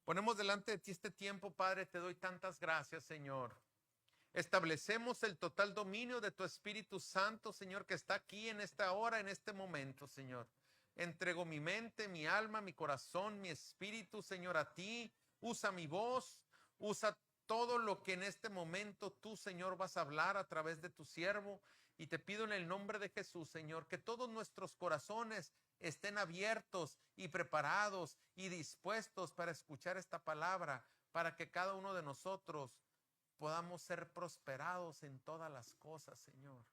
Ponemos delante de ti este tiempo, Padre, te doy tantas gracias, Señor. Establecemos el total dominio de tu Espíritu Santo, Señor, que está aquí en esta hora, en este momento, Señor. Entrego mi mente, mi alma, mi corazón, mi espíritu, Señor, a ti. Usa mi voz, usa todo lo que en este momento tú, Señor, vas a hablar a través de tu siervo. Y te pido en el nombre de Jesús, Señor, que todos nuestros corazones estén abiertos y preparados y dispuestos para escuchar esta palabra, para que cada uno de nosotros podamos ser prosperados en todas las cosas, Señor.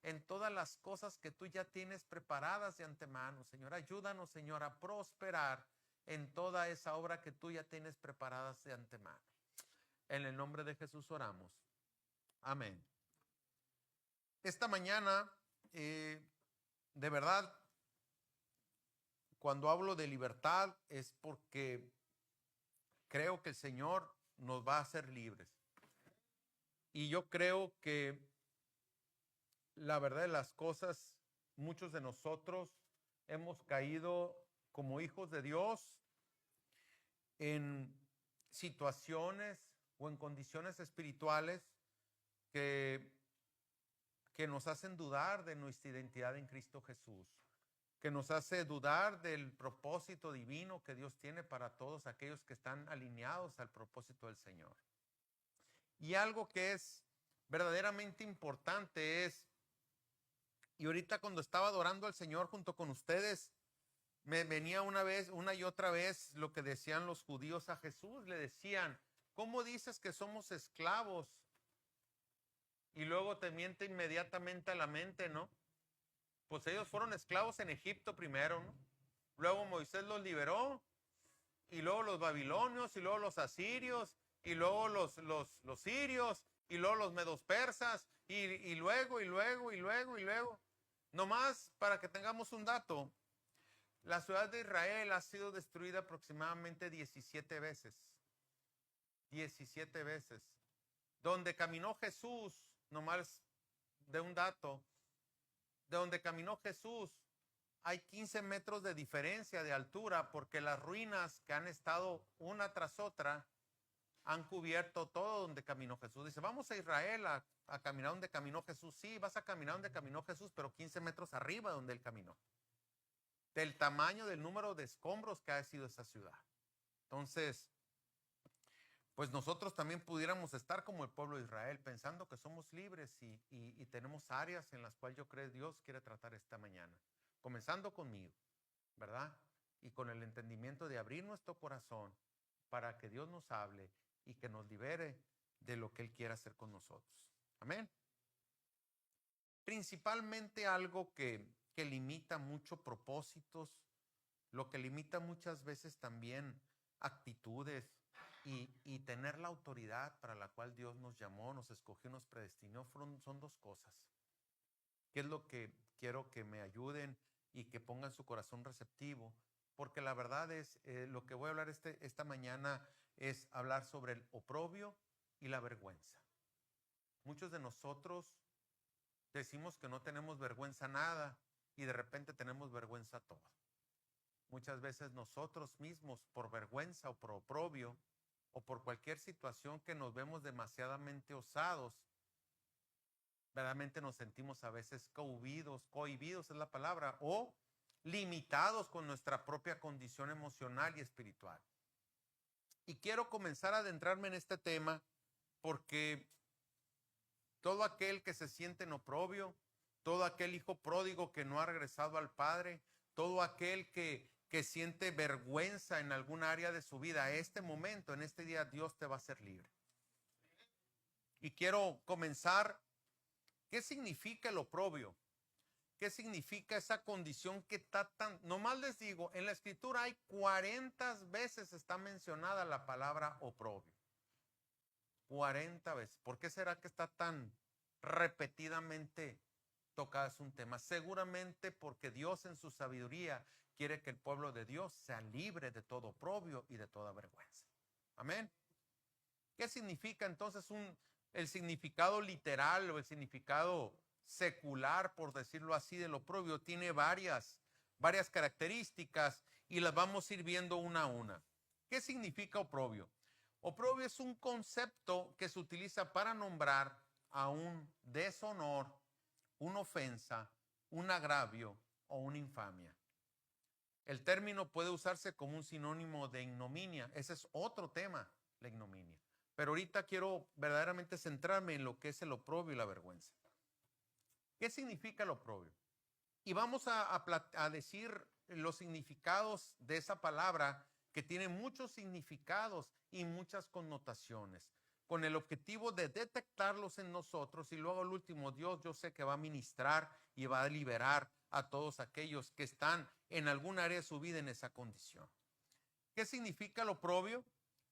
En todas las cosas que tú ya tienes preparadas de antemano, Señor. Ayúdanos, Señor, a prosperar en toda esa obra que tú ya tienes preparadas de antemano. En el nombre de Jesús oramos. Amén. Esta mañana, de verdad, cuando hablo de libertad es porque creo que el Señor nos va a hacer libres. Y yo creo que la verdad de las cosas, muchos de nosotros hemos caído como hijos de Dios en situaciones o en condiciones espirituales que nos hacen dudar de nuestra identidad en Cristo Jesús, que nos hace dudar del propósito divino que Dios tiene para todos aquellos que están alineados al propósito del Señor. Y algo que es verdaderamente importante es, y ahorita cuando estaba adorando al Señor junto con ustedes, me venía una y otra vez lo que decían los judíos a Jesús. Le decían, ¿cómo dices que somos esclavos? Y luego te miente inmediatamente a la mente, ¿no? Pues ellos fueron esclavos en Egipto primero, ¿no? Luego Moisés los liberó, y luego los babilonios, y luego los asirios, y luego los sirios, y luego los medos persas, y luego. Nomás para que tengamos un dato, la ciudad de Israel ha sido destruida aproximadamente 17 veces. 17 veces. Donde caminó Jesús, nomás de un dato, de donde caminó Jesús, hay 15 metros de diferencia de altura porque las ruinas que han estado una tras otra han cubierto todo donde caminó Jesús. Dice, vamos a Israel a caminar donde caminó Jesús. Sí, vas a caminar donde caminó Jesús, pero 15 metros arriba donde él caminó. Del tamaño del número de escombros que ha sido esa ciudad. Entonces, pues nosotros también pudiéramos estar como el pueblo de Israel, pensando que somos libres y tenemos áreas en las cuales yo creo Dios quiere tratar esta mañana. Comenzando conmigo, ¿verdad? Y con el entendimiento de abrir nuestro corazón para que Dios nos hable y que nos libere de lo que Él quiera hacer con nosotros. Amén. Principalmente algo que limita mucho propósitos, lo que limita muchas veces también actitudes y tener la autoridad para la cual Dios nos llamó, nos escogió, nos predestinó, son dos cosas. ¿Qué es lo que quiero que me ayuden y que pongan su corazón receptivo? Porque la verdad es, lo que voy a hablar esta mañana es hablar sobre el oprobio y la vergüenza. Muchos de nosotros decimos que no tenemos vergüenza nada y de repente tenemos vergüenza todo. Muchas veces nosotros mismos, por vergüenza o por oprobio o por cualquier situación que nos vemos demasiadamente osados, verdaderamente nos sentimos a veces cohibidos es la palabra, o limitados con nuestra propia condición emocional y espiritual. Y quiero comenzar a adentrarme en este tema porque todo aquel que se siente en oprobio, todo aquel hijo pródigo que no ha regresado al Padre, todo aquel que siente vergüenza en algún área de su vida, a este momento, en este día, Dios te va a hacer libre. Y quiero comenzar. ¿Qué significa el oprobio? ¿Qué significa esa condición que está tan... Nomás les digo, en la escritura hay 40 veces está mencionada la palabra oprobio. 40 veces. ¿Por qué será que está tan repetidamente tocada? Es un tema. Seguramente porque Dios en su sabiduría quiere que el pueblo de Dios sea libre de todo oprobio y de toda vergüenza. Amén. ¿Qué significa entonces el significado literal o el significado secular, por decirlo así, del oprobio? Tiene varias características y las vamos a ir viendo una a una. ¿Qué significa oprobio? Oprobio es un concepto que se utiliza para nombrar a un deshonor, una ofensa, un agravio o una infamia. El término puede usarse como un sinónimo de ignominia. Ese es otro tema, la ignominia. Pero ahorita quiero verdaderamente centrarme en lo que es el oprobio y la vergüenza. ¿Qué significa el oprobio? Y vamos a decir los significados de esa palabra, que tiene muchos significados y muchas connotaciones, con el objetivo de detectarlos en nosotros, y luego al último, Dios, yo sé que va a ministrar y va a liberar a todos aquellos que están en algún área de su vida en esa condición. ¿Qué significa el oprobio?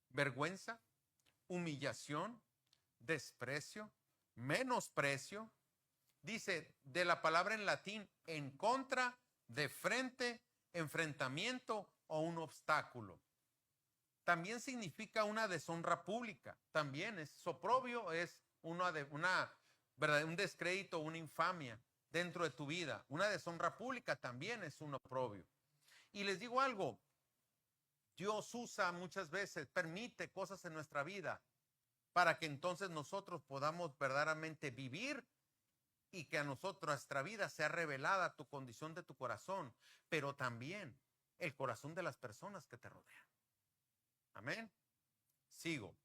Vergüenza, humillación, desprecio, menosprecio. Dice de la palabra en latín, en contra, de frente, enfrentamiento o un obstáculo. También significa una deshonra pública. También es oprobio, es un descrédito, una infamia dentro de tu vida. Una deshonra pública también es un oprobio. Y les digo algo, Dios usa muchas veces, permite cosas en nuestra vida para que entonces nosotros podamos verdaderamente vivir y que a nosotros, nuestra vida, sea revelada tu condición de tu corazón, pero también el corazón de las personas que te rodean. Amén. Sigo.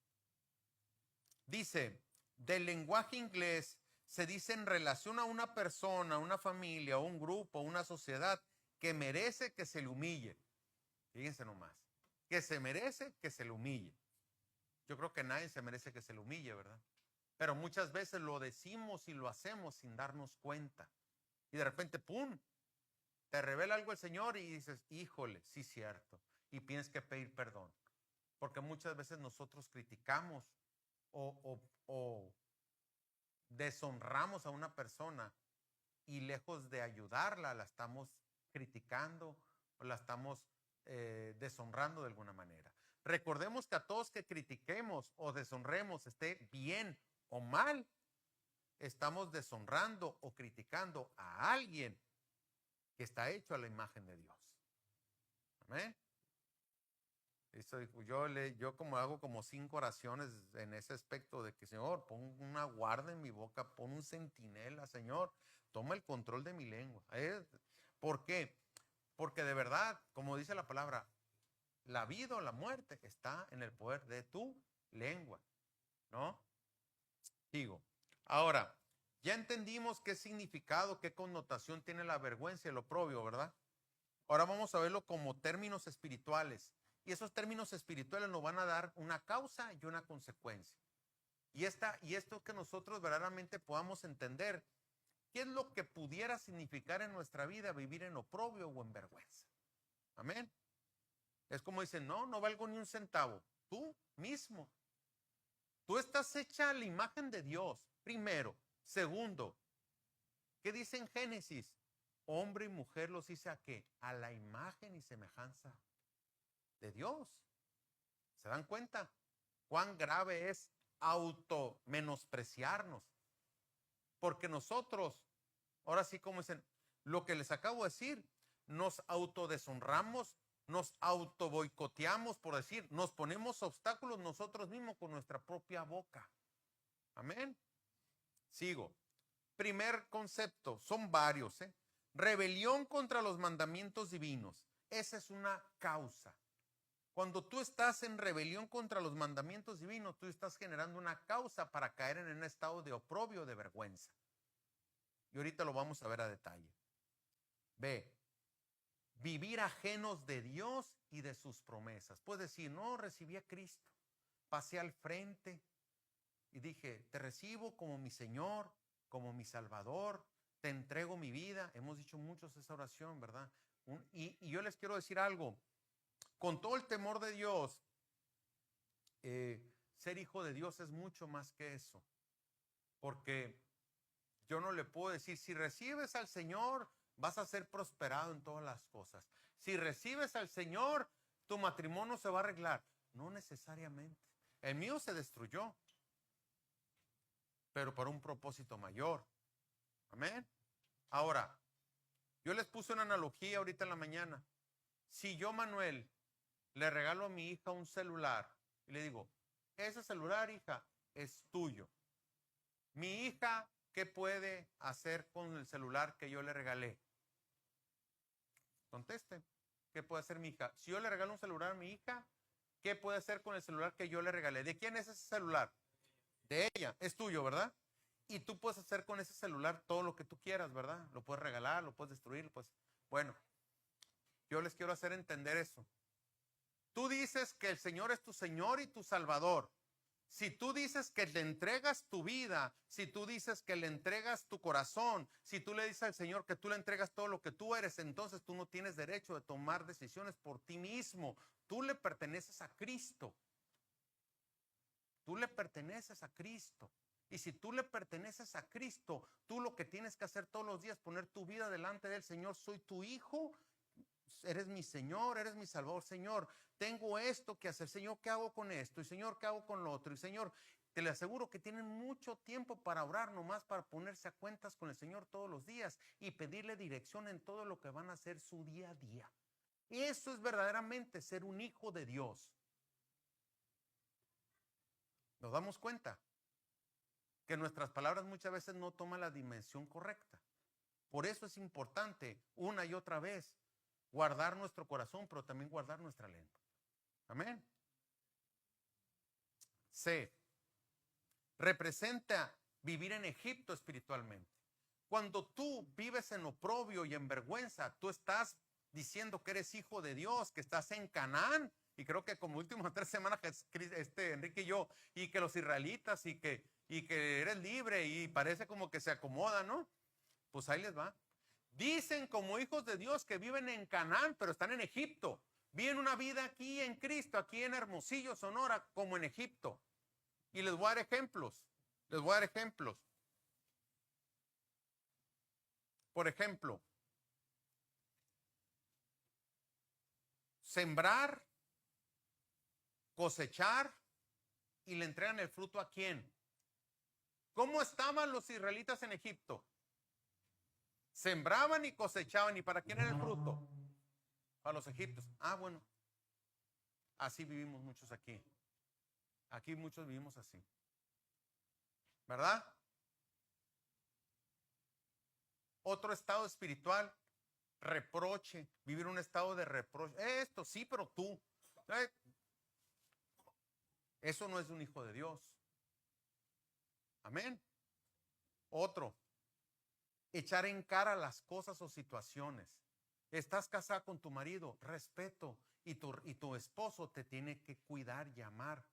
Dice, del lenguaje inglés se dice en relación a una persona, una familia, un grupo, una sociedad que merece que se le humille. Fíjense nomás, que se merece que se le humille. Yo creo que nadie se merece que se le humille, ¿verdad? Pero muchas veces lo decimos y lo hacemos sin darnos cuenta. Y de repente, ¡pum!, te revela algo el Señor y dices, híjole, sí es cierto. Y tienes que pedir perdón. Porque muchas veces nosotros criticamos o deshonramos a una persona y lejos de ayudarla, la estamos criticando o la estamos deshonrando de alguna manera. Recordemos que a todos que critiquemos o deshonremos, esté bien o mal, estamos deshonrando o criticando a alguien que está hecho a la imagen de Dios. Amén. Yo como hago como 5 oraciones en ese aspecto de que, Señor, pon una guarda en mi boca, pon un centinela, Señor, toma el control de mi lengua. ¿Por qué? Porque de verdad, como dice la palabra, la vida o la muerte está en el poder de tu lengua, ¿no? Digo, ahora, ya entendimos qué significado, qué connotación tiene la vergüenza y el oprobio, ¿verdad? Ahora vamos a verlo como términos espirituales. Y esos términos espirituales nos van a dar una causa y una consecuencia. Y esto que nosotros verdaderamente podamos entender, ¿qué es lo que pudiera significar en nuestra vida vivir en oprobio o en vergüenza? Amén. Es como dicen, no valgo ni un centavo. Tú mismo. Tú estás hecha a la imagen de Dios, primero. Segundo, ¿qué dice en Génesis? Hombre y mujer los hice ¿a qué? A la imagen y semejanza de Dios. ¿Se dan cuenta cuán grave es menospreciarnos? Porque nosotros, ahora sí como dicen, lo que les acabo de decir, nos autodeshonramos, nos autoboicoteamos, por decir, nos ponemos obstáculos nosotros mismos con nuestra propia boca. Amén. Sigo. Primer concepto, son varios, rebelión contra los mandamientos divinos. Esa es una causa. Cuando tú estás en rebelión contra los mandamientos divinos, tú estás generando una causa para caer en un estado de oprobio, de vergüenza. Y ahorita lo vamos a ver a detalle. B, vivir ajenos de Dios y de sus promesas. Puedes decir, no, recibí a Cristo, pasé al frente y dije, te recibo como mi Señor, como mi Salvador, te entrego mi vida. Hemos dicho muchos esa oración, ¿verdad? Y yo les quiero decir algo. Con todo el temor de Dios, ser hijo de Dios es mucho más que eso. Porque yo no le puedo decir, si recibes al Señor, vas a ser prosperado en todas las cosas. Si recibes al Señor, tu matrimonio se va a arreglar. No necesariamente. El mío se destruyó, pero para un propósito mayor. Amén. Ahora, yo les puse una analogía ahorita en la mañana. Si yo, Manuel, le regalo a mi hija un celular y le digo, ese celular, hija, es tuyo. Mi hija, ¿qué puede hacer con el celular que yo le regalé? Conteste. ¿Qué puede hacer mi hija? Si yo le regalo un celular a mi hija, ¿qué puede hacer con el celular que yo le regalé? ¿De quién es ese celular? De ella. Es tuyo, ¿verdad? Y tú puedes hacer con ese celular todo lo que tú quieras, ¿verdad? Lo puedes regalar, lo puedes destruir, pues. Bueno, yo les quiero hacer entender eso. Tú dices que el Señor es tu Señor y tu Salvador. Si tú dices que le entregas tu vida, si tú dices que le entregas tu corazón, si tú le dices al Señor que tú le entregas todo lo que tú eres, entonces tú no tienes derecho de tomar decisiones por ti mismo. Tú le perteneces a Cristo. Tú le perteneces a Cristo. Y si tú le perteneces a Cristo, tú lo que tienes que hacer todos los días, poner tu vida delante del Señor. Soy tu hijo, eres mi Señor, eres mi Salvador. Señor, tengo esto que hacer. Señor, ¿qué hago con esto? Y Señor, ¿qué hago con lo otro? Y Señor, te le aseguro que tienen mucho tiempo para orar, nomás para ponerse a cuentas con el Señor todos los días y pedirle dirección en todo lo que van a hacer su día a día. Eso es verdaderamente ser un hijo de Dios. ¿Nos damos cuenta? Que nuestras palabras muchas veces no toman la dimensión correcta. Por eso es importante una y otra vez guardar nuestro corazón, pero también guardar nuestra lengua. Amén. C. Representa vivir en Egipto espiritualmente. Cuando tú vives en oprobio y en vergüenza, tú estás diciendo que eres hijo de Dios, que estás en Canaán. Y creo que como últimas 3 semanas, Enrique y yo, y que los israelitas, y que eres libre, y parece como que se acomoda, ¿no? Pues ahí les va. Dicen como hijos de Dios que viven en Canaán, pero están en Egipto. Viven una vida aquí en Cristo, aquí en Hermosillo, Sonora, como en Egipto. Y les voy a dar ejemplos. Les voy a dar ejemplos. Por ejemplo, sembrar, cosechar y le entregan el fruto ¿a quién? ¿Cómo estaban los israelitas en Egipto? Sembraban y cosechaban. ¿Y para quién era el fruto? Para los egipcios. Ah, bueno. Así vivimos muchos aquí. Aquí muchos vivimos así. ¿Verdad? Otro estado espiritual, reproche, vivir un estado de reproche. Esto sí, pero tú. Eso no es un hijo de Dios. Amén. Otro, echar en cara las cosas o situaciones. Estás casada con tu marido, respeto, y tu esposo te tiene que cuidar y amar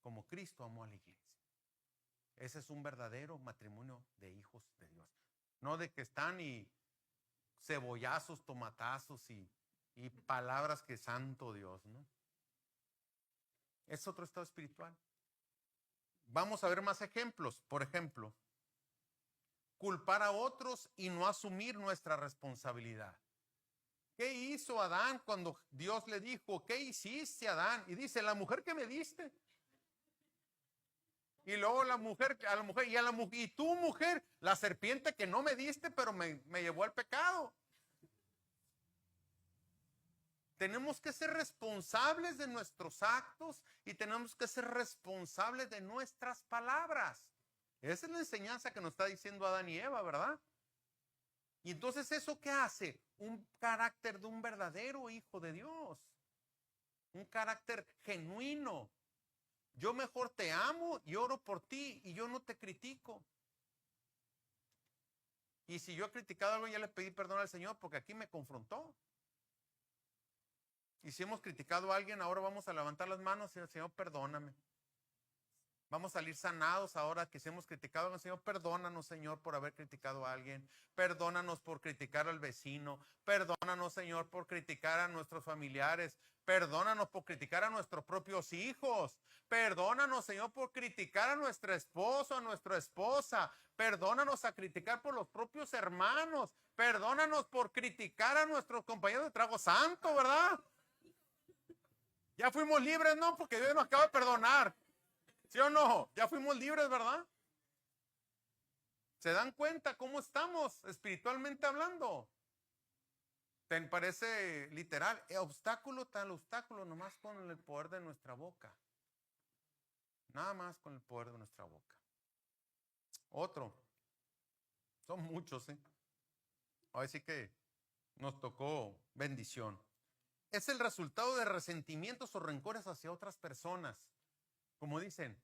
como Cristo amó a la iglesia. Ese es un verdadero matrimonio de hijos de Dios. No de que están y cebollazos, tomatazos y palabras que santo Dios, ¿no? Es otro estado espiritual. Vamos a ver más ejemplos. Por ejemplo, culpar a otros y no asumir nuestra responsabilidad. ¿Qué hizo Adán cuando Dios le dijo, ¿qué hiciste, Adán? Y dice, la mujer que me diste. Y luego y tú, mujer, la serpiente que no me diste, pero me llevó al pecado. Tenemos que ser responsables de nuestros actos y tenemos que ser responsables de nuestras palabras. Esa es la enseñanza que nos está diciendo Adán y Eva, ¿verdad? Y entonces, ¿eso qué hace? Un carácter de un verdadero hijo de Dios. Un carácter genuino. Yo mejor te amo y oro por ti y yo no te critico. Y si yo he criticado algo, ya le pedí perdón al Señor porque aquí me confrontó. Y si hemos criticado a alguien, ahora vamos a levantar las manos y el Señor, perdóname. Vamos a salir sanados ahora que si hemos criticado al Señor, perdónanos, Señor, por haber criticado a alguien. Perdónanos por criticar al vecino. Perdónanos, Señor, por criticar a nuestros familiares. Perdónanos por criticar a nuestros propios hijos. Perdónanos, Señor, por criticar a nuestro esposo, a nuestra esposa. Perdónanos a criticar por los propios hermanos. Perdónanos por criticar a nuestros compañeros de trago santo, ¿verdad? Ya fuimos libres, ¿no? Porque Dios nos acaba de perdonar. ¿Sí o no? Ya fuimos libres, ¿verdad? ¿Se dan cuenta cómo estamos espiritualmente hablando? ¿Te parece literal? Obstáculo, tal obstáculo, nomás con el poder de nuestra boca. Nada más con el poder de nuestra boca. Otro. Son muchos, ¿eh? Ahora sí que nos tocó bendición. Es el resultado de resentimientos o rencores hacia otras personas. Como dicen,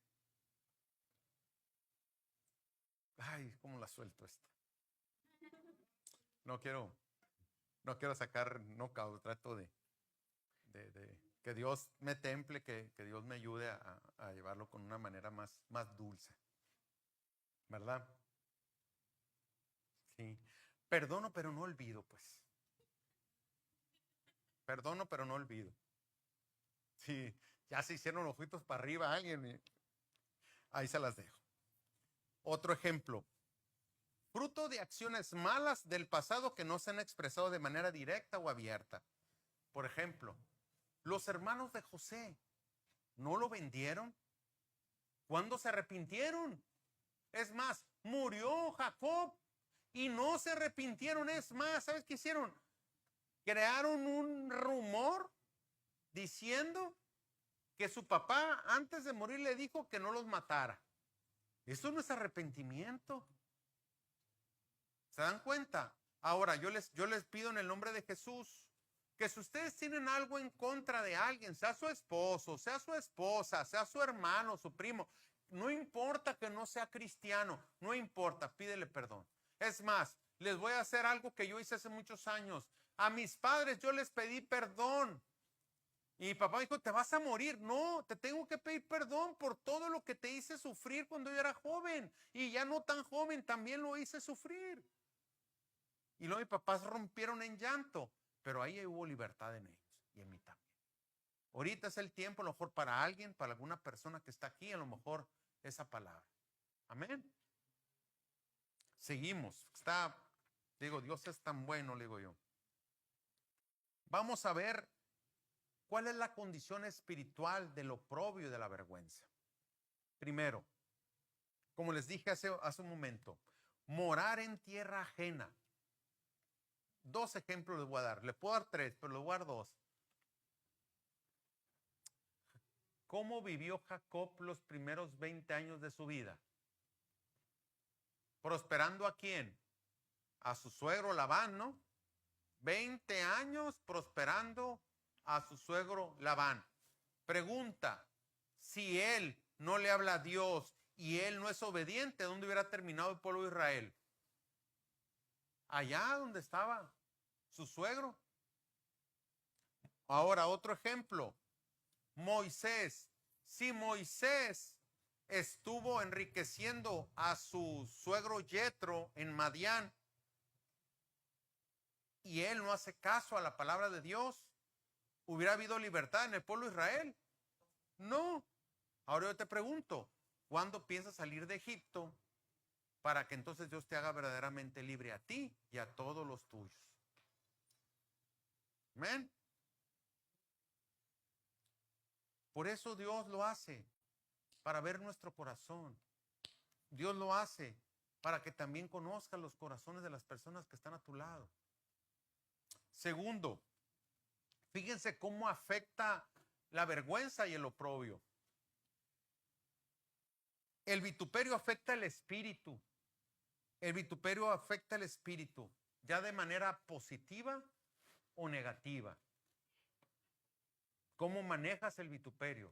ay, ¿cómo la suelto esta? No quiero sacar knockout, trato de que Dios me temple, que Dios me ayude a llevarlo con una manera más dulce. ¿Verdad? Sí. Perdono, pero no olvido, pues. Perdono, pero no olvido. Sí, ya se hicieron ojitos para arriba a alguien. Ahí se las dejo. Otro ejemplo. Fruto de acciones malas del pasado que no se han expresado de manera directa o abierta. Por ejemplo, los hermanos de José no lo vendieron. ¿Cuándo se arrepintieron? Es más, murió Jacob y no se arrepintieron. Es más, ¿sabes qué hicieron? Crearon un rumor diciendo que su papá antes de morir le dijo que no los matara. Eso no es arrepentimiento. ¿Se dan cuenta? Ahora, yo les pido en el nombre de Jesús que si ustedes tienen algo en contra de alguien, sea su esposo, sea su esposa, sea su hermano, su primo, no importa que no sea cristiano, no importa, pídele perdón. Es más, les voy a hacer algo que yo hice hace muchos años. A mis padres yo les pedí perdón. Y papá dijo, te vas a morir. No, te tengo que pedir perdón por todo lo que te hice sufrir cuando yo era joven. Y ya no tan joven, también lo hice sufrir. Y luego mis papás rompieron en llanto. Pero ahí hubo libertad en ellos y en mí también. Ahorita es el tiempo, a lo mejor para alguien, para alguna persona que está aquí, a lo mejor esa palabra. Amén. Seguimos. Dios es tan bueno, le digo yo. Vamos a ver cuál es la condición espiritual del oprobio y de la vergüenza. Primero, como les dije hace un momento, morar en tierra ajena. 2 ejemplos les voy a dar. Le puedo dar 3, pero les voy a dar 2. ¿Cómo vivió Jacob los primeros 20 años de su vida? ¿Prosperando a quién? A su suegro Labán, ¿no? 20 años prosperando a su suegro Labán. Pregunta, si él no le habla a Dios y él no es obediente, ¿dónde hubiera terminado el pueblo de Israel? Allá donde estaba su suegro. Ahora, otro ejemplo. Moisés. Si Moisés estuvo enriqueciendo a su suegro Yetro en Madián y él no hace caso a la palabra de Dios, ¿hubiera habido libertad en el pueblo de Israel? No. Ahora yo te pregunto, ¿cuándo piensas salir de Egipto para que entonces Dios te haga verdaderamente libre a ti y a todos los tuyos? Amén. Por eso Dios lo hace, para ver nuestro corazón. Dios lo hace para que también conozcas los corazones de las personas que están a tu lado. Segundo, fíjense cómo afecta la vergüenza y el oprobio. El vituperio afecta el espíritu. El vituperio afecta el espíritu, ya de manera positiva o negativa. ¿Cómo manejas el vituperio?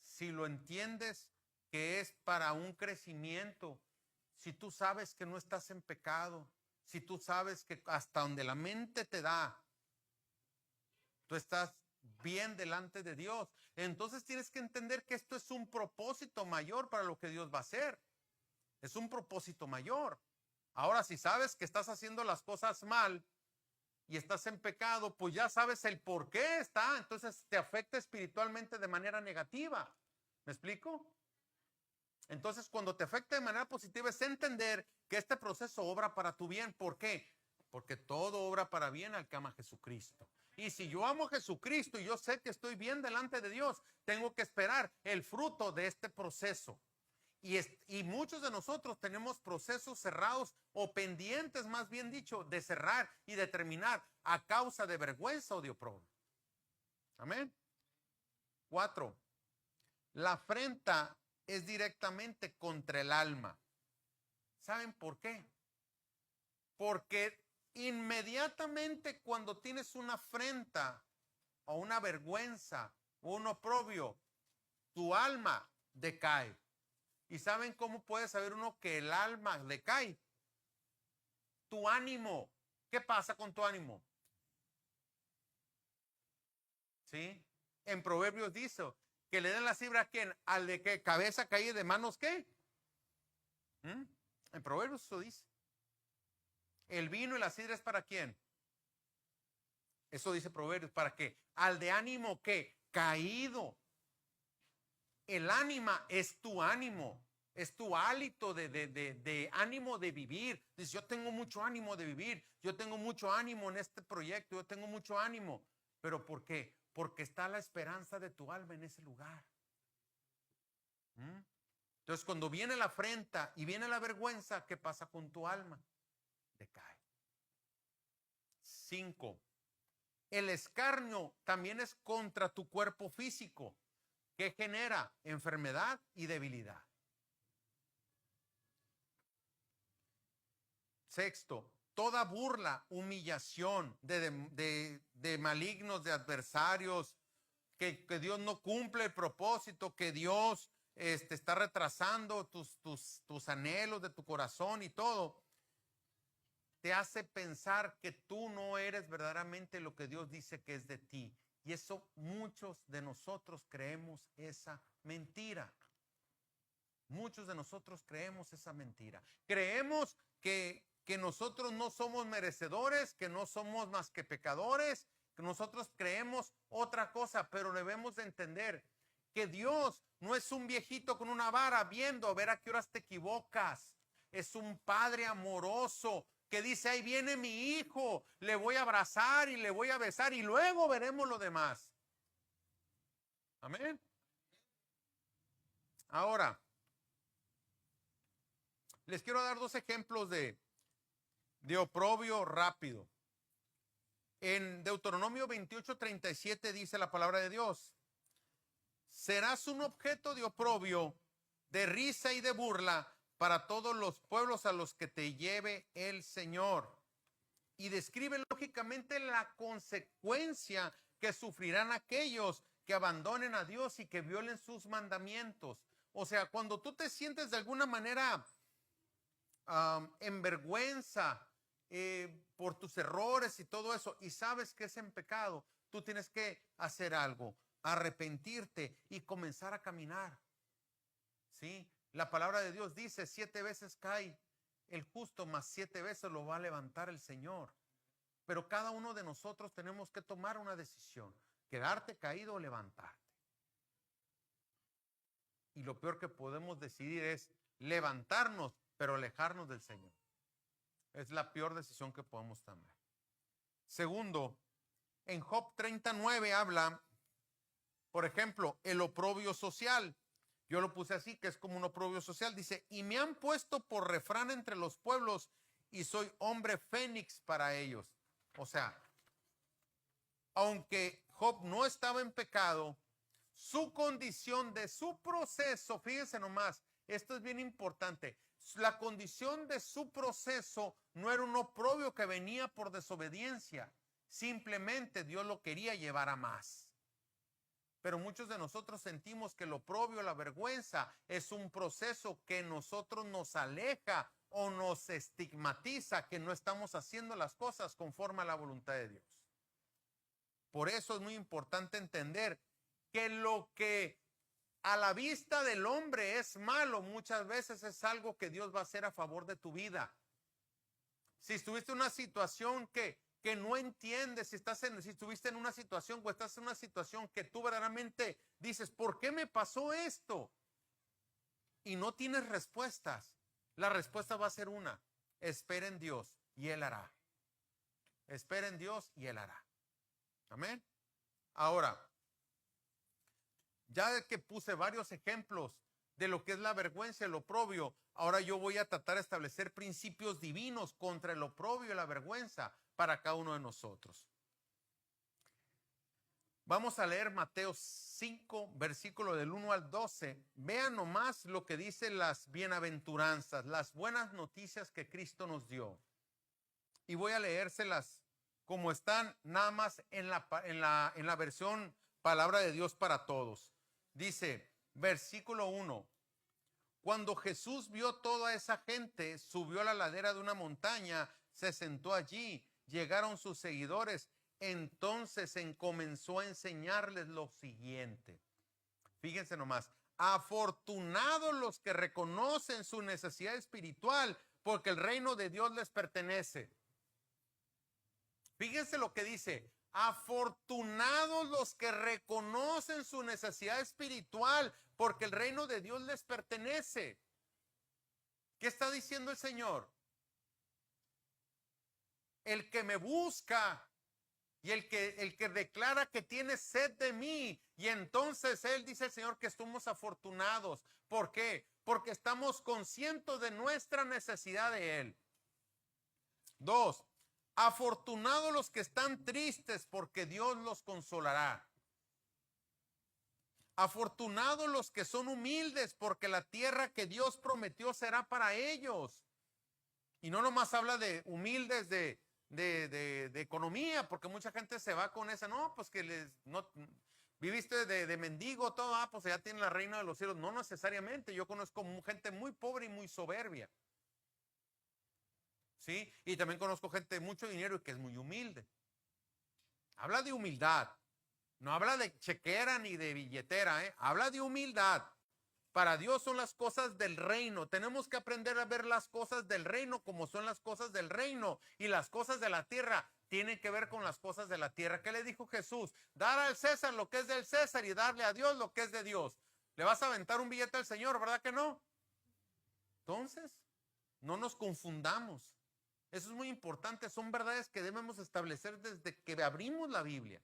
Si lo entiendes que es para un crecimiento, si tú sabes que no estás en pecado, si tú sabes que hasta donde la mente te da, tú estás bien delante de Dios, entonces tienes que entender que esto es un propósito mayor para lo que Dios va a hacer. Es un propósito mayor. Ahora, si sabes que estás haciendo las cosas mal y estás en pecado, pues ya sabes el por qué está, entonces te afecta espiritualmente de manera negativa. ¿Me explico? Entonces, cuando te afecta de manera positiva es entender que este proceso obra para tu bien. ¿Por qué? Porque todo obra para bien al que ama a Jesucristo. Y si yo amo a Jesucristo y yo sé que estoy bien delante de Dios, tengo que esperar el fruto de este proceso. Y muchos de nosotros tenemos procesos cerrados o pendientes, más bien dicho, de cerrar y de terminar a causa de vergüenza o de oprobio. Amén. 4. La afrenta es directamente contra el alma. ¿Saben por qué? Porque inmediatamente cuando tienes una afrenta o una vergüenza o un oprobio, tu alma decae. ¿Y saben cómo puede saber uno que el alma decae? Tu ánimo. ¿Qué pasa con tu ánimo? ¿Sí? En Proverbios dice que le den la cifra a quién, al de que cabeza cae de manos, ¿qué? En Proverbios eso dice. El vino y la sidra es para quién. Eso dice Proverbios, ¿para qué? Al de ánimo, ¿qué? Caído. El ánima es tu ánimo, es tu hálito de ánimo de vivir. Dice, yo tengo mucho ánimo de vivir, yo tengo mucho ánimo en este proyecto, yo tengo mucho ánimo. ¿Pero por qué? Porque está la esperanza de tu alma en ese lugar. Entonces, cuando viene la afrenta y viene la vergüenza, ¿qué pasa con tu alma? Decae. 5. El escarnio también es contra tu cuerpo físico, que genera enfermedad y debilidad. 6. Toda burla, humillación de malignos, de adversarios, que Dios no cumple el propósito, que Dios está retrasando tus anhelos de tu corazón y todo, te hace pensar que tú no eres verdaderamente lo que Dios dice que es de ti. Y eso muchos de nosotros creemos esa mentira. Muchos de nosotros creemos esa mentira. Creemos que nosotros no somos merecedores, que no somos más que pecadores, que nosotros creemos otra cosa, pero debemos de entender que Dios no es un viejito con una vara viendo a ver a qué horas te equivocas. Es un padre amoroso que dice, ahí viene mi hijo, le voy a abrazar y le voy a besar y luego veremos lo demás. Amén. Ahora, les quiero dar 2 ejemplos de oprobio rápido. En Deuteronomio 28:37 dice la palabra de Dios, serás un objeto de oprobio, de risa y de burla para todos los pueblos a los que te lleve el Señor. Y describe lógicamente la consecuencia que sufrirán aquellos que abandonen a Dios y que violen sus mandamientos. O sea, cuando tú te sientes de alguna manera en vergüenza por tus errores y todo eso, y sabes que es en pecado, tú tienes que hacer algo, arrepentirte y comenzar a caminar. ¿Sí? La palabra de Dios dice, 7 veces cae el justo, más 7 veces lo va a levantar el Señor. Pero cada uno de nosotros tenemos que tomar una decisión, quedarte caído o levantarte. Y lo peor que podemos decidir es levantarnos, pero alejarnos del Señor. Es la peor decisión que podemos tomar. Segundo, en Job 39 habla, por ejemplo, el oprobio social. Yo lo puse así, que es como un oprobio social. Dice, y me han puesto por refrán entre los pueblos y soy hombre fénix para ellos. O sea, aunque Job no estaba en pecado, su condición de su proceso, fíjense nomás, esto es bien importante, la condición de su proceso no era un oprobio que venía por desobediencia, simplemente Dios lo quería llevar a más. Pero muchos de nosotros sentimos que el oprobio, la vergüenza, es un proceso que nosotros nos aleja o nos estigmatiza, que no estamos haciendo las cosas conforme a la voluntad de Dios. Por eso es muy importante entender que lo que a la vista del hombre es malo, muchas veces es algo que Dios va a hacer a favor de tu vida. Si estuviste en una situación que no entiendes, si estuviste en una situación o estás en una situación que tú verdaderamente dices, ¿por qué me pasó esto? Y no tienes respuestas. La respuesta va a ser una, espera en Dios y Él hará. Espera en Dios y Él hará. Amén. Ahora, ya que puse varios ejemplos de lo que es la vergüenza y el oprobio, ahora yo voy a tratar de establecer principios divinos contra el oprobio y la vergüenza para cada uno de nosotros. Vamos a leer Mateo 5, versículo del 1 al 12. Vean nomás lo que dicen las bienaventuranzas, las buenas noticias que Cristo nos dio. Y voy a leérselas como están nada más en la versión Palabra de Dios para Todos. Dice, versículo 1. Cuando Jesús vio toda esa gente, subió a la ladera de una montaña, se sentó allí, llegaron sus seguidores. Entonces comenzó a enseñarles lo siguiente. Fíjense nomás. Afortunados los que reconocen su necesidad espiritual, porque el reino de Dios les pertenece. Fíjense lo que dice. Afortunados los que reconocen su necesidad espiritual, porque el reino de Dios les pertenece. ¿Qué está diciendo el Señor? El que me busca y el que declara que tiene sed de mí. Y entonces él dice el Señor que estamos afortunados. ¿Por qué? Porque estamos conscientes de nuestra necesidad de Él. 2. Afortunados los que están tristes, porque Dios los consolará. Afortunados los que son humildes, porque la tierra que Dios prometió será para ellos. Y no nomás habla de humildes de economía, porque mucha gente se va con esa, no, pues que viviste de mendigo, todo, pues ya tiene la reina de los cielos. No necesariamente, yo conozco gente muy pobre y muy soberbia. ¿Sí? Y también conozco gente de mucho dinero y que es muy humilde. Habla de humildad. No habla de chequera ni de billetera, ¿eh? Habla de humildad. Para Dios son las cosas del reino. Tenemos que aprender a ver las cosas del reino como son las cosas del reino. Y las cosas de la tierra tienen que ver con las cosas de la tierra. ¿Qué le dijo Jesús? Dar al César lo que es del César y darle a Dios lo que es de Dios. ¿Le vas a aventar un billete al Señor, verdad que no? Entonces, no nos confundamos. Eso es muy importante. Son verdades que debemos establecer desde que abrimos la Biblia.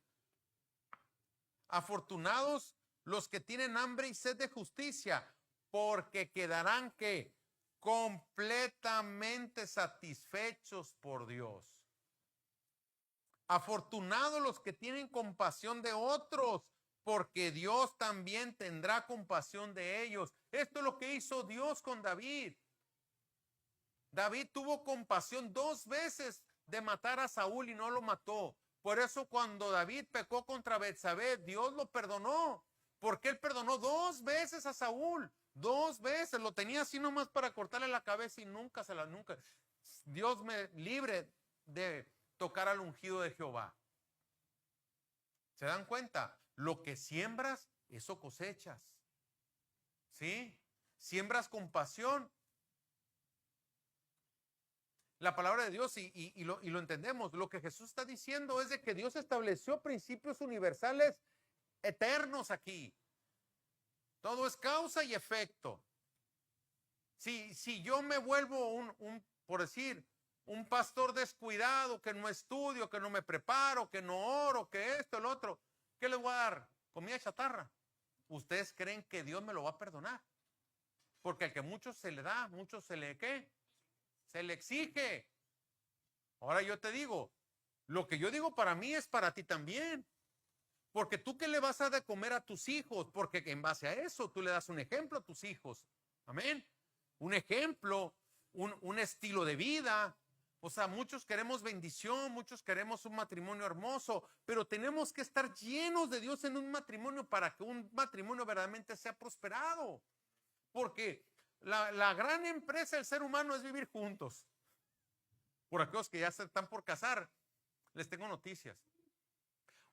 Afortunados los que tienen hambre y sed de justicia, porque quedarán ¿qué? Completamente satisfechos por Dios. Afortunados los que tienen compasión de otros, porque Dios también tendrá compasión de ellos. Esto es lo que hizo Dios con David. David tuvo compasión 2 veces de matar a Saúl y no lo mató. Por eso cuando David pecó contra Betsabé, Dios lo perdonó. Porque él perdonó 2 veces a Saúl. 2 veces. Lo tenía así nomás para cortarle la cabeza y nunca. Dios me libre de tocar al ungido de Jehová. ¿Se dan cuenta? Lo que siembras, eso cosechas. ¿Sí? Siembras compasión. La palabra de Dios y lo entendemos. Lo que Jesús está diciendo es de que Dios estableció principios universales eternos aquí. Todo es causa y efecto. Si yo me vuelvo por decir, un pastor descuidado, que no estudio, que no me preparo, que no oro, que esto, el otro, ¿qué les voy a dar? Comida chatarra. ¿Ustedes creen que Dios me lo va a perdonar? Porque al que mucho se le da, mucho se le ¿qué? Se le exige. Ahora yo te digo, lo que yo digo para mí es para ti también. Porque tú ¿qué le vas a de comer a tus hijos? Porque en base a eso tú le das un ejemplo a tus hijos. Amén. Un ejemplo, un estilo de vida. O sea, muchos queremos bendición, muchos queremos un matrimonio hermoso, pero tenemos que estar llenos de Dios en un matrimonio para que un matrimonio verdaderamente sea prosperado. Porque la gran empresa del ser humano es vivir juntos. Por aquellos que ya se están por casar, les tengo noticias.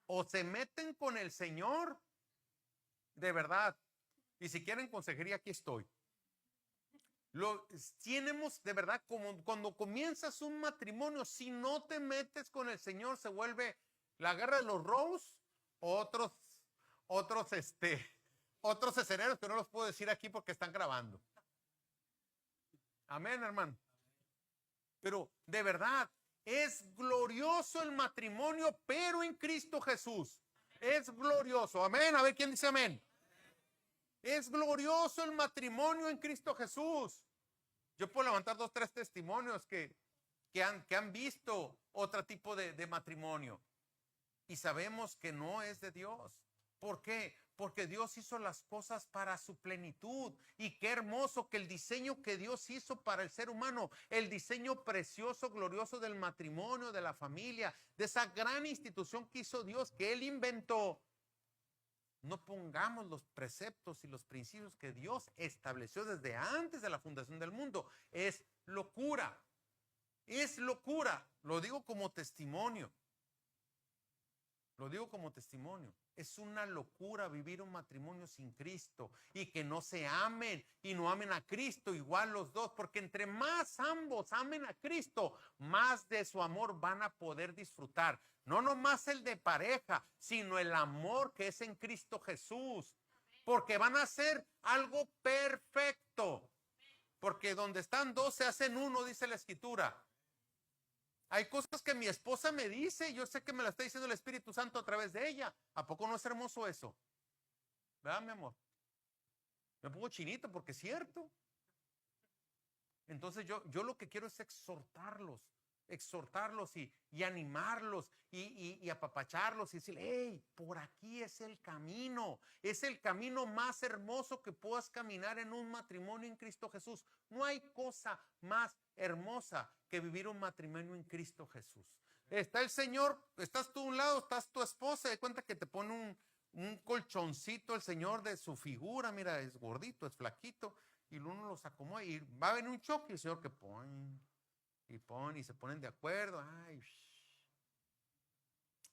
O se meten con el Señor, de verdad, y si quieren consejería, aquí estoy. Tenemos de verdad, como cuando comienzas un matrimonio, si no te metes con el Señor, se vuelve la guerra de los Rose, otros escenarios que no los puedo decir aquí porque están grabando. Amén, hermano. Pero de verdad, es glorioso el matrimonio, pero en Cristo Jesús. Es glorioso. Amén. A ver quién dice amén. Es glorioso el matrimonio en Cristo Jesús. Yo puedo levantar 2, 3 testimonios que han visto otro tipo de matrimonio. Y sabemos que no es de Dios. ¿Por qué? Porque Dios hizo las cosas para su plenitud. Y qué hermoso que el diseño que Dios hizo para el ser humano, el diseño precioso, glorioso del matrimonio, de la familia, de esa gran institución que hizo Dios, que Él inventó. No pongamos los preceptos y los principios que Dios estableció desde antes de la fundación del mundo. Es locura. Es locura. Lo digo como testimonio. Lo digo como testimonio. Es una locura vivir un matrimonio sin Cristo y que no se amen y no amen a Cristo igual los dos, porque entre más ambos amen a Cristo, más de su amor van a poder disfrutar. No nomás el de pareja, sino el amor que es en Cristo Jesús, porque van a ser algo perfecto, porque donde están dos se hacen uno, dice la Escritura. Hay cosas que mi esposa me dice, yo sé que me la está diciendo el Espíritu Santo a través de ella. ¿A poco no es hermoso eso? ¿Verdad, mi amor? Me pongo chinito porque es cierto. Entonces yo lo que quiero es exhortarlos y animarlos y apapacharlos y decirle, hey, por aquí es el camino más hermoso que puedas caminar en un matrimonio en Cristo Jesús. No hay cosa más hermosa que vivir un matrimonio en Cristo Jesús. Está el Señor, estás tú a un lado, estás tu esposa, de cuenta que te pone un colchoncito el Señor de su figura, mira, es gordito, es flaquito, y uno los acomoda y va a venir un choque y el Señor que pone y se ponen de acuerdo. Ay,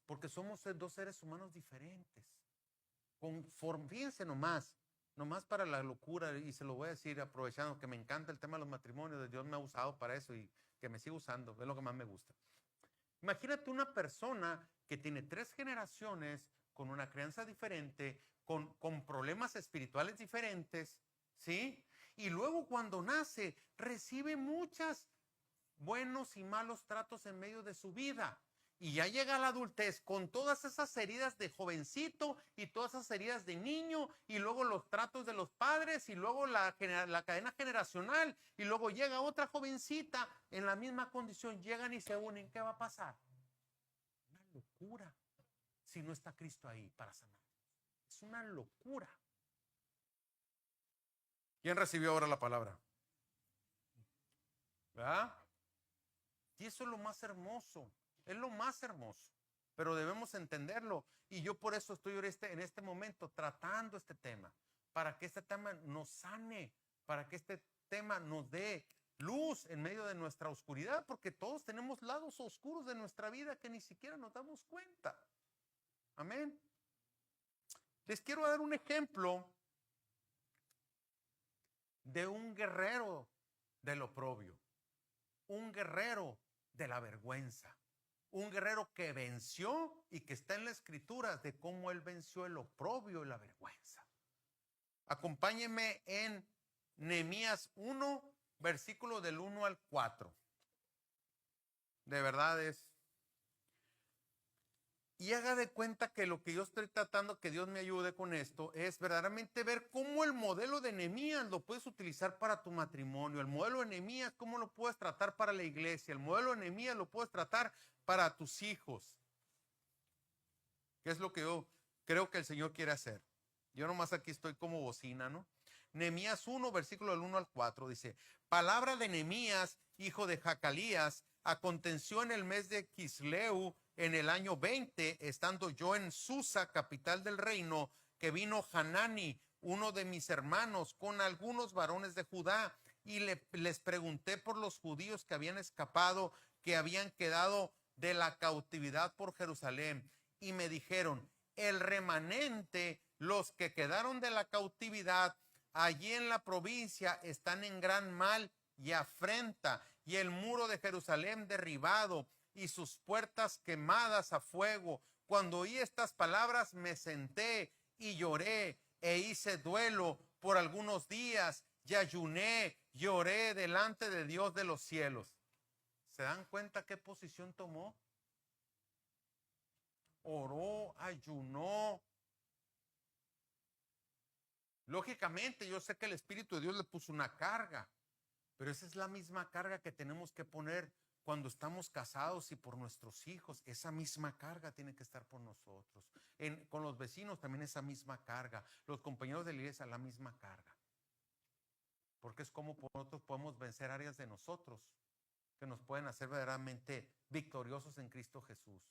porque somos dos seres humanos diferentes. Fíjense nomás para la locura, y se lo voy a decir aprovechando que me encanta el tema de los matrimonios, Dios me ha usado para eso y que me sigue usando, es lo que más me gusta. Imagínate una persona que tiene 3 generaciones con una crianza diferente, con problemas espirituales diferentes, ¿sí? Y luego cuando nace recibe muchos buenos y malos tratos en medio de su vida. Y ya llega a la adultez con todas esas heridas de jovencito y todas esas heridas de niño y luego los tratos de los padres y luego la cadena generacional y luego llega otra jovencita en la misma condición, llegan y se unen. ¿Qué va a pasar? Una locura si no está Cristo ahí para sanar. Es una locura. ¿Quién recibió ahora la palabra? ¿Verdad? Y eso es lo más hermoso. Es lo más hermoso, pero debemos entenderlo. Y yo por eso estoy en este momento tratando este tema, para que este tema nos sane, para que este tema nos dé luz en medio de nuestra oscuridad, porque todos tenemos lados oscuros de nuestra vida que ni siquiera nos damos cuenta. Amén. Les quiero dar un ejemplo de un guerrero del oprobio, un guerrero de la vergüenza. Un guerrero que venció y que está en la escritura de cómo él venció el oprobio y la vergüenza. Acompáñenme en Nehemías 1, versículo del 1 al 4. De verdad es. Y haga de cuenta que lo que yo estoy tratando, que Dios me ayude con esto, es verdaderamente ver cómo el modelo de Nehemías lo puedes utilizar para tu matrimonio. El modelo de Nehemías, cómo lo puedes tratar para la iglesia. El modelo de Nehemías lo puedes tratar para tus hijos. ¿Qué es lo que yo creo que el Señor quiere hacer? Yo nomás aquí estoy como bocina, ¿no? Nehemías 1, versículo del 1 al 4, dice, palabra de Nehemías, hijo de Jacalías, aconteció en el mes de Quisleu, en el año 20, estando yo en Susa, capital del reino, que vino Hanani, uno de mis hermanos, con algunos varones de Judá, y les pregunté por los judíos que habían escapado, que habían quedado de la cautividad por Jerusalén, y me dijeron, el remanente, los que quedaron de la cautividad, allí en la provincia están en gran mal y afrenta, y el muro de Jerusalén derribado, y sus puertas quemadas a fuego. Cuando oí estas palabras me senté y lloré e hice duelo por algunos días y ayuné, lloré delante de Dios de los cielos. ¿Se dan cuenta qué posición tomó? Oró, ayunó, Lógicamente, yo sé que el Espíritu de Dios le puso una carga, pero esa es la misma carga que tenemos que poner cuando estamos casados y por nuestros hijos. Esa misma carga tiene que estar por nosotros. Con los vecinos también esa misma carga. Los compañeros de la iglesia la misma carga. Porque es como nosotros podemos vencer áreas de nosotros que nos pueden hacer verdaderamente victoriosos en Cristo Jesús.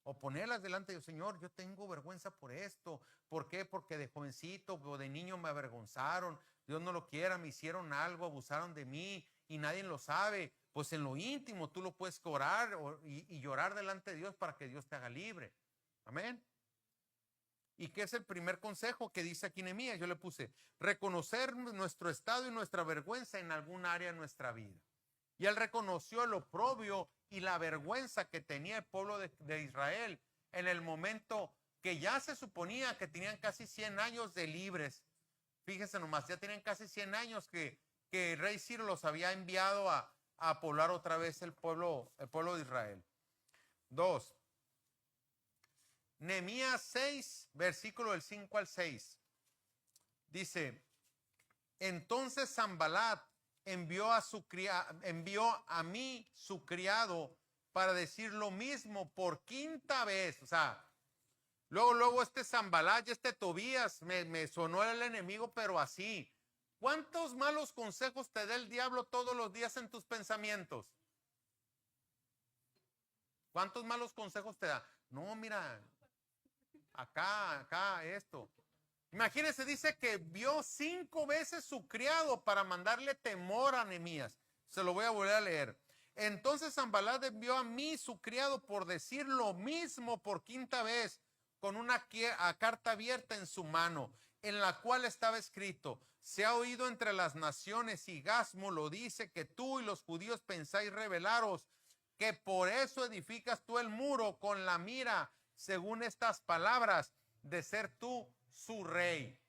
O ponerlas delante de Dios, Señor, yo tengo vergüenza por esto. ¿Por qué? Porque de jovencito o de niño me avergonzaron. Dios no lo quiera, me hicieron algo, abusaron de mí y nadie lo sabe. Pues en lo íntimo tú lo puedes orar y llorar delante de Dios para que Dios te haga libre. Amén. ¿Y qué es el primer consejo que dice aquí Nehemías? Yo le puse, reconocer nuestro estado y nuestra vergüenza en algún área de nuestra vida. Y él reconoció el oprobio y la vergüenza que tenía el pueblo de Israel en el momento que ya se suponía que tenían casi 100 años de libres. Fíjense nomás, ya tenían casi 100 años que el rey Ciro los había enviado a poblar otra vez el pueblo de Israel. 2. Nehemías 6, versículo del 5 al 6. Dice, entonces Sanballat envió a mí, su criado, para decir lo mismo por quinta vez. O sea, luego este Sanballat y este Tobías me sonó el enemigo, pero así. ¿Cuántos malos consejos te da el diablo todos los días en tus pensamientos? ¿Cuántos malos consejos te da? No, mira, acá, esto. Imagínense, dice que vio 5 veces su criado para mandarle temor a Nehemías. Se lo voy a volver a leer. Entonces Sanballat envió a mí, su criado, por decir lo mismo por quinta vez, con una carta abierta en su mano, en la cual estaba escrito, se ha oído entre las naciones y Gasmo lo dice que tú y los judíos pensáis rebelaros, que por eso edificas tú el muro con la mira, según estas palabras, de ser tú su rey.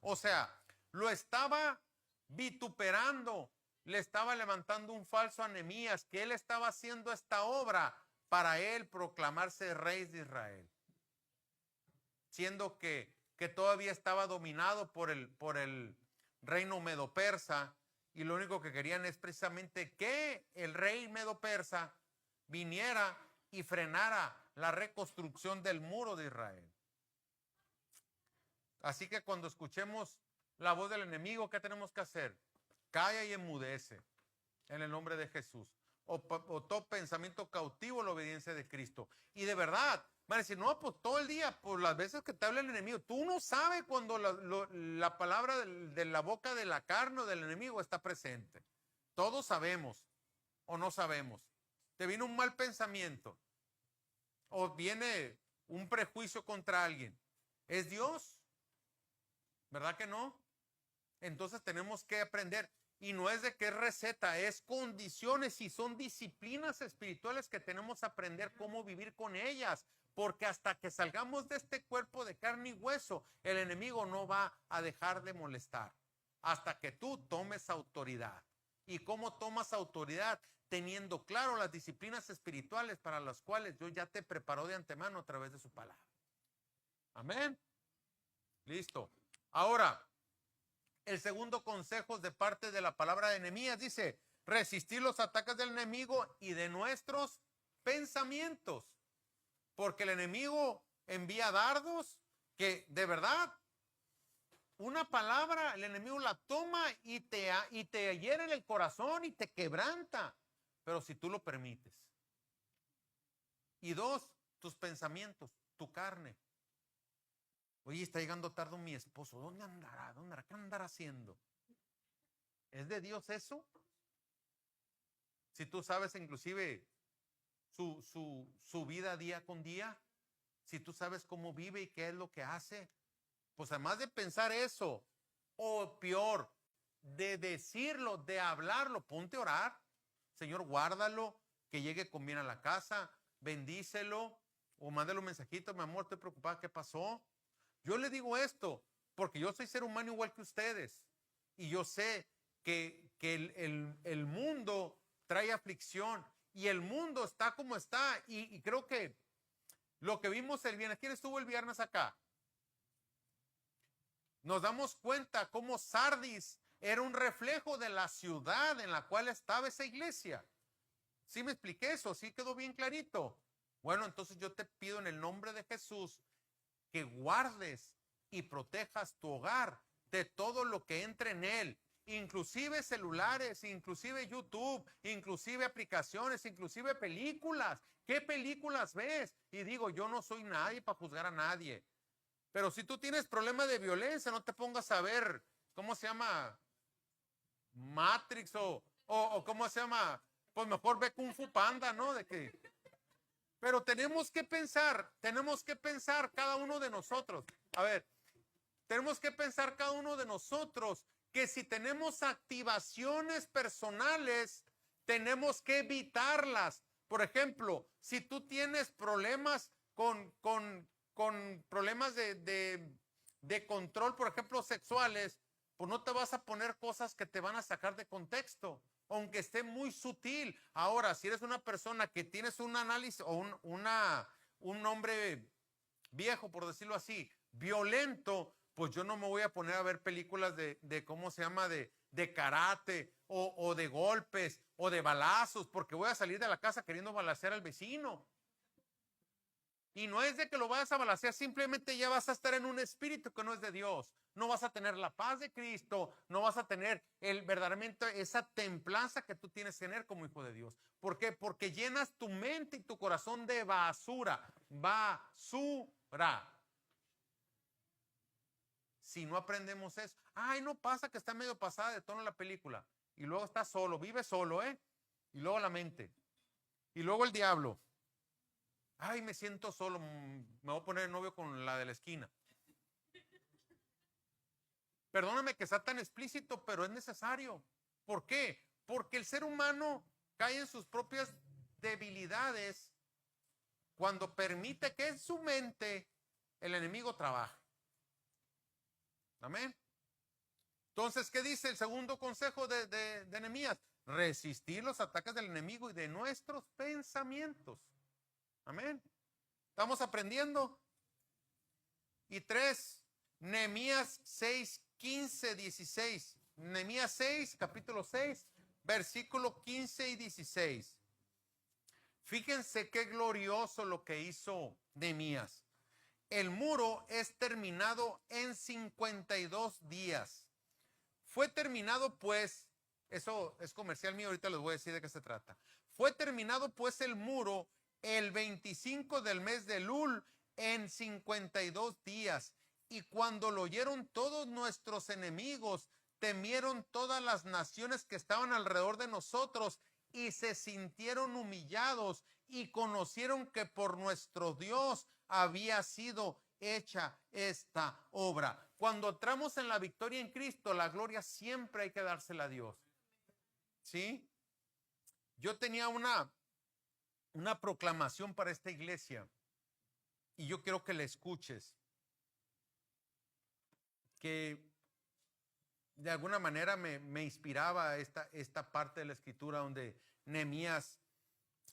O sea, lo estaba vituperando, le estaba levantando un falso a Nehemías, que él estaba haciendo esta obra para él proclamarse rey de Israel, siendo que todavía estaba dominado por el reino medo-persa, y lo único que querían es precisamente que el rey medo-persa viniera y frenara la reconstrucción del muro de Israel. Así que cuando escuchemos la voz del enemigo, ¿qué tenemos que hacer? Calla y enmudece en el nombre de Jesús. O todo pensamiento cautivo a la obediencia de Cristo. Y de verdad, van a decir, no, pues todo el día, por las veces que te habla el enemigo, tú no sabes cuando la palabra de la boca de la carne o del enemigo está presente. Todos sabemos o no sabemos. Te viene un mal pensamiento o viene un prejuicio contra alguien. ¿Es Dios? ¿Verdad que no? Entonces tenemos que aprender. Y no es de qué receta, es condiciones y son disciplinas espirituales que tenemos que aprender cómo vivir con ellas. Porque hasta que salgamos de este cuerpo de carne y hueso, el enemigo no va a dejar de molestar. Hasta que tú tomes autoridad. ¿Y cómo tomas autoridad? Teniendo claro las disciplinas espirituales para las cuales Dios ya te preparó de antemano a través de su palabra. Amén. Listo. Ahora, el segundo consejo de parte de la palabra de Nehemías dice, resistir los ataques del enemigo y de nuestros pensamientos. Porque el enemigo envía dardos que de verdad, una palabra, el enemigo la toma y te hiere en el corazón y te quebranta. Pero si tú lo permites. Y 2, tus pensamientos, tu carne. Oye, está llegando tarde mi esposo. ¿Dónde andará? ¿Qué andará haciendo? ¿Es de Dios eso? Si tú sabes inclusive su vida día con día, si tú sabes cómo vive y qué es lo que hace, pues además de pensar eso, o peor, de decirlo, de hablarlo, ponte a orar. Señor, guárdalo, que llegue con bien a la casa, bendícelo, o mándale un mensajito, mi amor, estoy preocupada, ¿qué pasó? Yo le digo esto porque yo soy ser humano igual que ustedes y yo sé que el mundo trae aflicción y el mundo está como está y creo que lo que vimos el viernes, ¿quién estuvo el viernes acá? nos damos cuenta cómo Sardis era un reflejo de la ciudad en la cual estaba esa iglesia. ¿Sí me expliqué eso? ¿Sí quedó bien clarito? Bueno, entonces yo te pido en el nombre de Jesús que guardes y protejas tu hogar de todo lo que entre en él, inclusive celulares, inclusive YouTube, inclusive aplicaciones, inclusive películas. ¿Qué películas ves? Y digo, yo no soy nadie para juzgar a nadie, pero si tú tienes problemas de violencia, no te pongas a ver, ¿cómo se llama? Matrix o ¿cómo se llama? Pues mejor ve Kung Fu Panda, ¿no? Pero tenemos que pensar cada uno de nosotros. A ver, tenemos que pensar cada uno de nosotros que si tenemos activaciones personales, tenemos que evitarlas. Por ejemplo, si tú tienes problemas con problemas de control, por ejemplo, sexuales, pues no te vas a poner cosas que te van a sacar de contexto, aunque esté muy sutil. Ahora, si eres una persona que tienes un análisis o un hombre viejo, por decirlo así, violento, pues yo no me voy a poner a ver películas de ¿cómo se llama? De karate o de golpes o de balazos, porque voy a salir de la casa queriendo balacear al vecino. Y no es de que lo vayas a balacear, simplemente ya vas a estar en un espíritu que no es de Dios. No vas a tener la paz de Cristo, no vas a tener verdaderamente esa templanza que tú tienes que tener como hijo de Dios. ¿Por qué? Porque llenas tu mente y tu corazón de basura. Basura. Si no aprendemos eso, ay, no pasa que está medio pasada de tono la película. Y luego está solo, vive solo, ¿eh? Y luego la mente. Y luego el diablo. Ay, me siento solo, me voy a poner de novio con la de la esquina. Perdóname que sea tan explícito, pero es necesario. ¿Por qué? Porque el ser humano cae en sus propias debilidades cuando permite que en su mente el enemigo trabaje. Amén. Entonces, ¿qué dice el segundo consejo de Nehemías? Resistir los ataques del enemigo y de nuestros pensamientos. Amén. ¿Estamos aprendiendo? Y 3, Nehemías 6, 15, 16. Nehemías 6, capítulo 6, versículo 15 y 16. Fíjense qué glorioso lo que hizo Nehemías. El muro es terminado en 52 días. Fue terminado pues, eso es comercial mío, ahorita les voy a decir de qué se trata. Fue terminado pues el muro el 25 del mes de Elul en 52 días. Y cuando lo oyeron todos nuestros enemigos, temieron todas las naciones que estaban alrededor de nosotros y se sintieron humillados y conocieron que por nuestro Dios había sido hecha esta obra. Cuando entramos en la victoria en Cristo, la gloria siempre hay que dársela a Dios. ¿Sí? Yo tenía una proclamación para esta iglesia y yo quiero que la escuches, que de alguna manera me inspiraba esta parte de la escritura donde Nehemías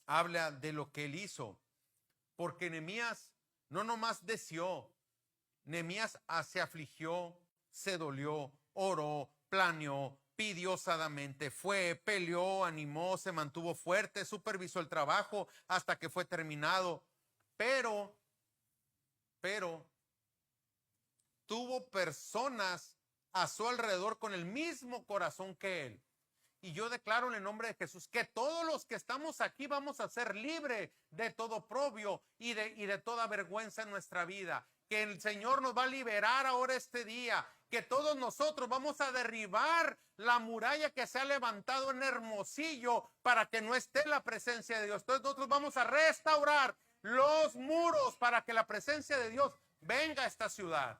habla de lo que él hizo, porque Nehemías no nomás deseó, Nehemías se afligió, se dolió, oró, planeó, pidió osadamente, fue, peleó, animó, se mantuvo fuerte, supervisó el trabajo hasta que fue terminado, pero tuvo personas a su alrededor con el mismo corazón que él. Y yo declaro en el nombre de Jesús que todos los que estamos aquí vamos a ser libres de todo oprobio y de toda vergüenza en nuestra vida. Que el Señor nos va a liberar ahora este día. Que todos nosotros vamos a derribar la muralla que se ha levantado en Hermosillo para que no esté la presencia de Dios. Entonces nosotros vamos a restaurar los muros para que la presencia de Dios venga a esta ciudad.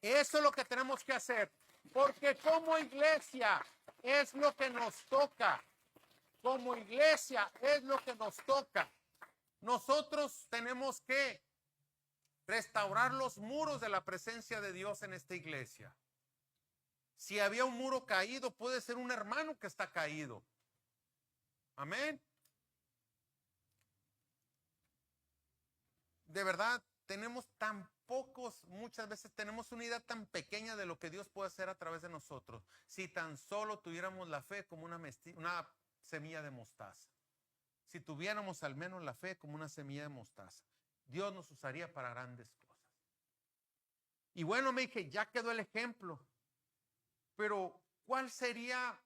Eso es lo que tenemos que hacer. Porque como iglesia es lo que nos toca. Como iglesia es lo que nos toca. Nosotros tenemos que restaurar los muros de la presencia de Dios en esta iglesia. Si había un muro caído, puede ser un hermano que está caído. Amén. De verdad, tenemos tan muchas veces tenemos una idea tan pequeña de lo que Dios puede hacer a través de nosotros. Si tan solo tuviéramos la fe como una semilla de mostaza. Si tuviéramos al menos la fe como una semilla de mostaza, Dios nos usaría para grandes cosas. Y bueno, me dije, ya quedó el ejemplo. Pero, ¿cuál sería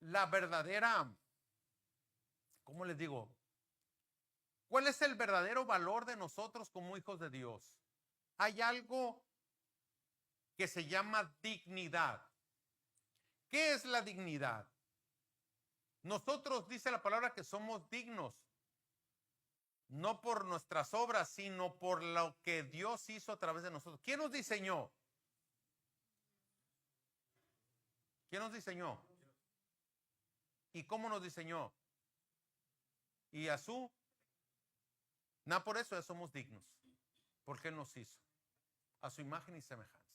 la verdadera, cómo les digo? ¿Cuál es el verdadero valor de nosotros como hijos de Dios? Hay algo que se llama dignidad. ¿Qué es la dignidad? Nosotros, dice la palabra, que somos dignos, no por nuestras obras, sino por lo que Dios hizo a través de nosotros. ¿Quién nos diseñó? ¿Quién nos diseñó? ¿Y cómo nos diseñó? Y a su... No, por eso ya somos dignos, porque Él nos hizo a su imagen y semejanza.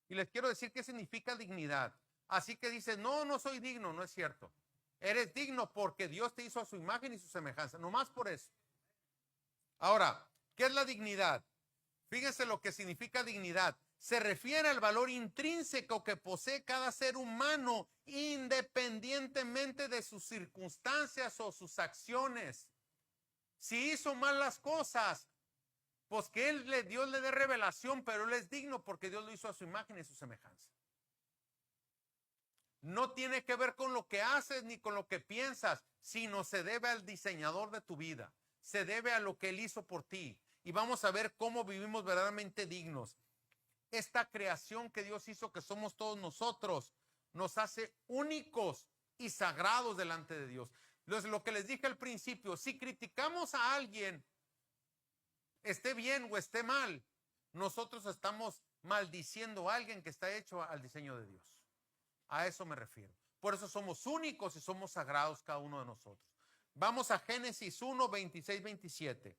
Y les quiero decir qué significa dignidad. Así que dice, no, no soy digno, no es cierto. Eres digno porque Dios te hizo a su imagen y su semejanza, nomás por eso. Ahora, ¿qué es la dignidad? Fíjense lo que significa dignidad. Se refiere al valor intrínseco que posee cada ser humano independientemente de sus circunstancias o sus acciones. Si hizo mal las cosas, pues que Dios le dé revelación, pero Él es digno porque Dios lo hizo a su imagen y a su semejanza. No tiene que ver con lo que haces ni con lo que piensas, sino se debe al diseñador de tu vida. Se debe a lo que Él hizo por ti. Y vamos a ver cómo vivimos verdaderamente dignos. Esta creación que Dios hizo, que somos todos nosotros, nos hace únicos y sagrados delante de Dios. Lo que les dije al principio, si criticamos a alguien, esté bien o esté mal, nosotros estamos maldiciendo a alguien que está hecho al diseño de Dios. A eso me refiero. Por eso somos únicos y somos sagrados cada uno de nosotros. Vamos a Génesis 1, 26, 27.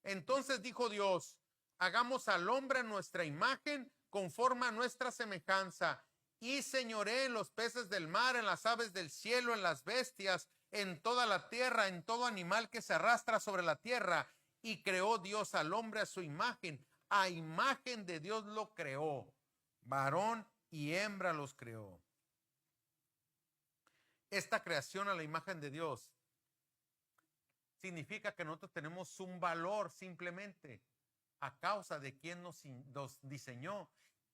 Entonces dijo Dios, hagamos al hombre a nuestra imagen, conforme a nuestra semejanza, y señoré en los peces del mar, en las aves del cielo, en las bestias, en toda la tierra, en todo animal que se arrastra sobre la tierra. Y creó Dios al hombre a su imagen. A imagen de Dios lo creó. Varón y hembra los creó. Esta creación a la imagen de Dios significa que nosotros tenemos un valor simplemente a causa de quien nos diseñó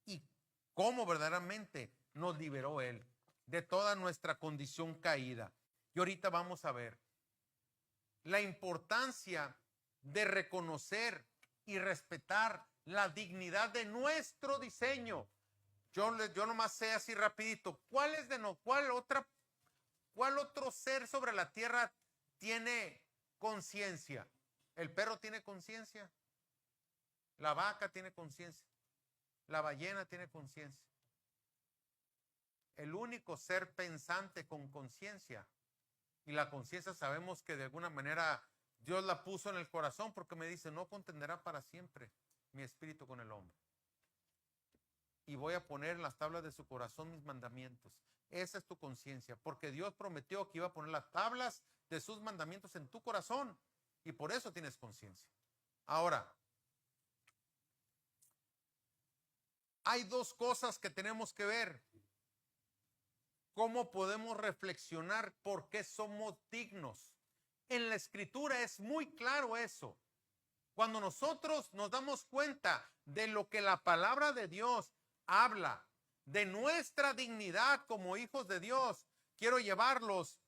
y cómo verdaderamente nos liberó Él de toda nuestra condición caída. Y ahorita vamos a ver la importancia de reconocer y respetar la dignidad de nuestro diseño. Yo nomás sé así rapidito, ¿cuál otro ser sobre la tierra tiene conciencia? ¿El perro tiene conciencia? ¿La vaca tiene conciencia? ¿La ballena tiene conciencia? El único ser pensante con conciencia, y la conciencia sabemos que de alguna manera Dios la puso en el corazón, porque me dice, no contenderá para siempre mi espíritu con el hombre. Y voy a poner en las tablas de su corazón mis mandamientos. Esa es tu conciencia, porque Dios prometió que iba a poner las tablas de sus mandamientos en tu corazón, y por eso tienes conciencia. Ahora, hay dos cosas que tenemos que ver. ¿Cómo podemos reflexionar por qué somos dignos? En la Escritura es muy claro eso. Cuando nosotros nos damos cuenta de lo que la palabra de Dios habla, de nuestra dignidad como hijos de Dios, quiero llevarlos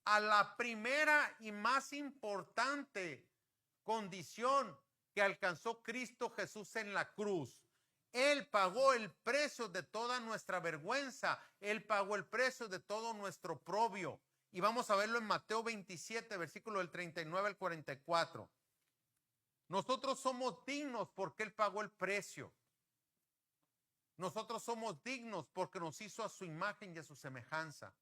a la primera y más importante condición que alcanzó Cristo Jesús en la cruz. Él pagó el precio de toda nuestra vergüenza. Él pagó el precio de todo nuestro oprobio. Y vamos a verlo en Mateo 27, versículo del 39 al 44. Nosotros somos dignos porque Él pagó el precio. Nosotros somos dignos porque nos hizo a su imagen y a su semejanza.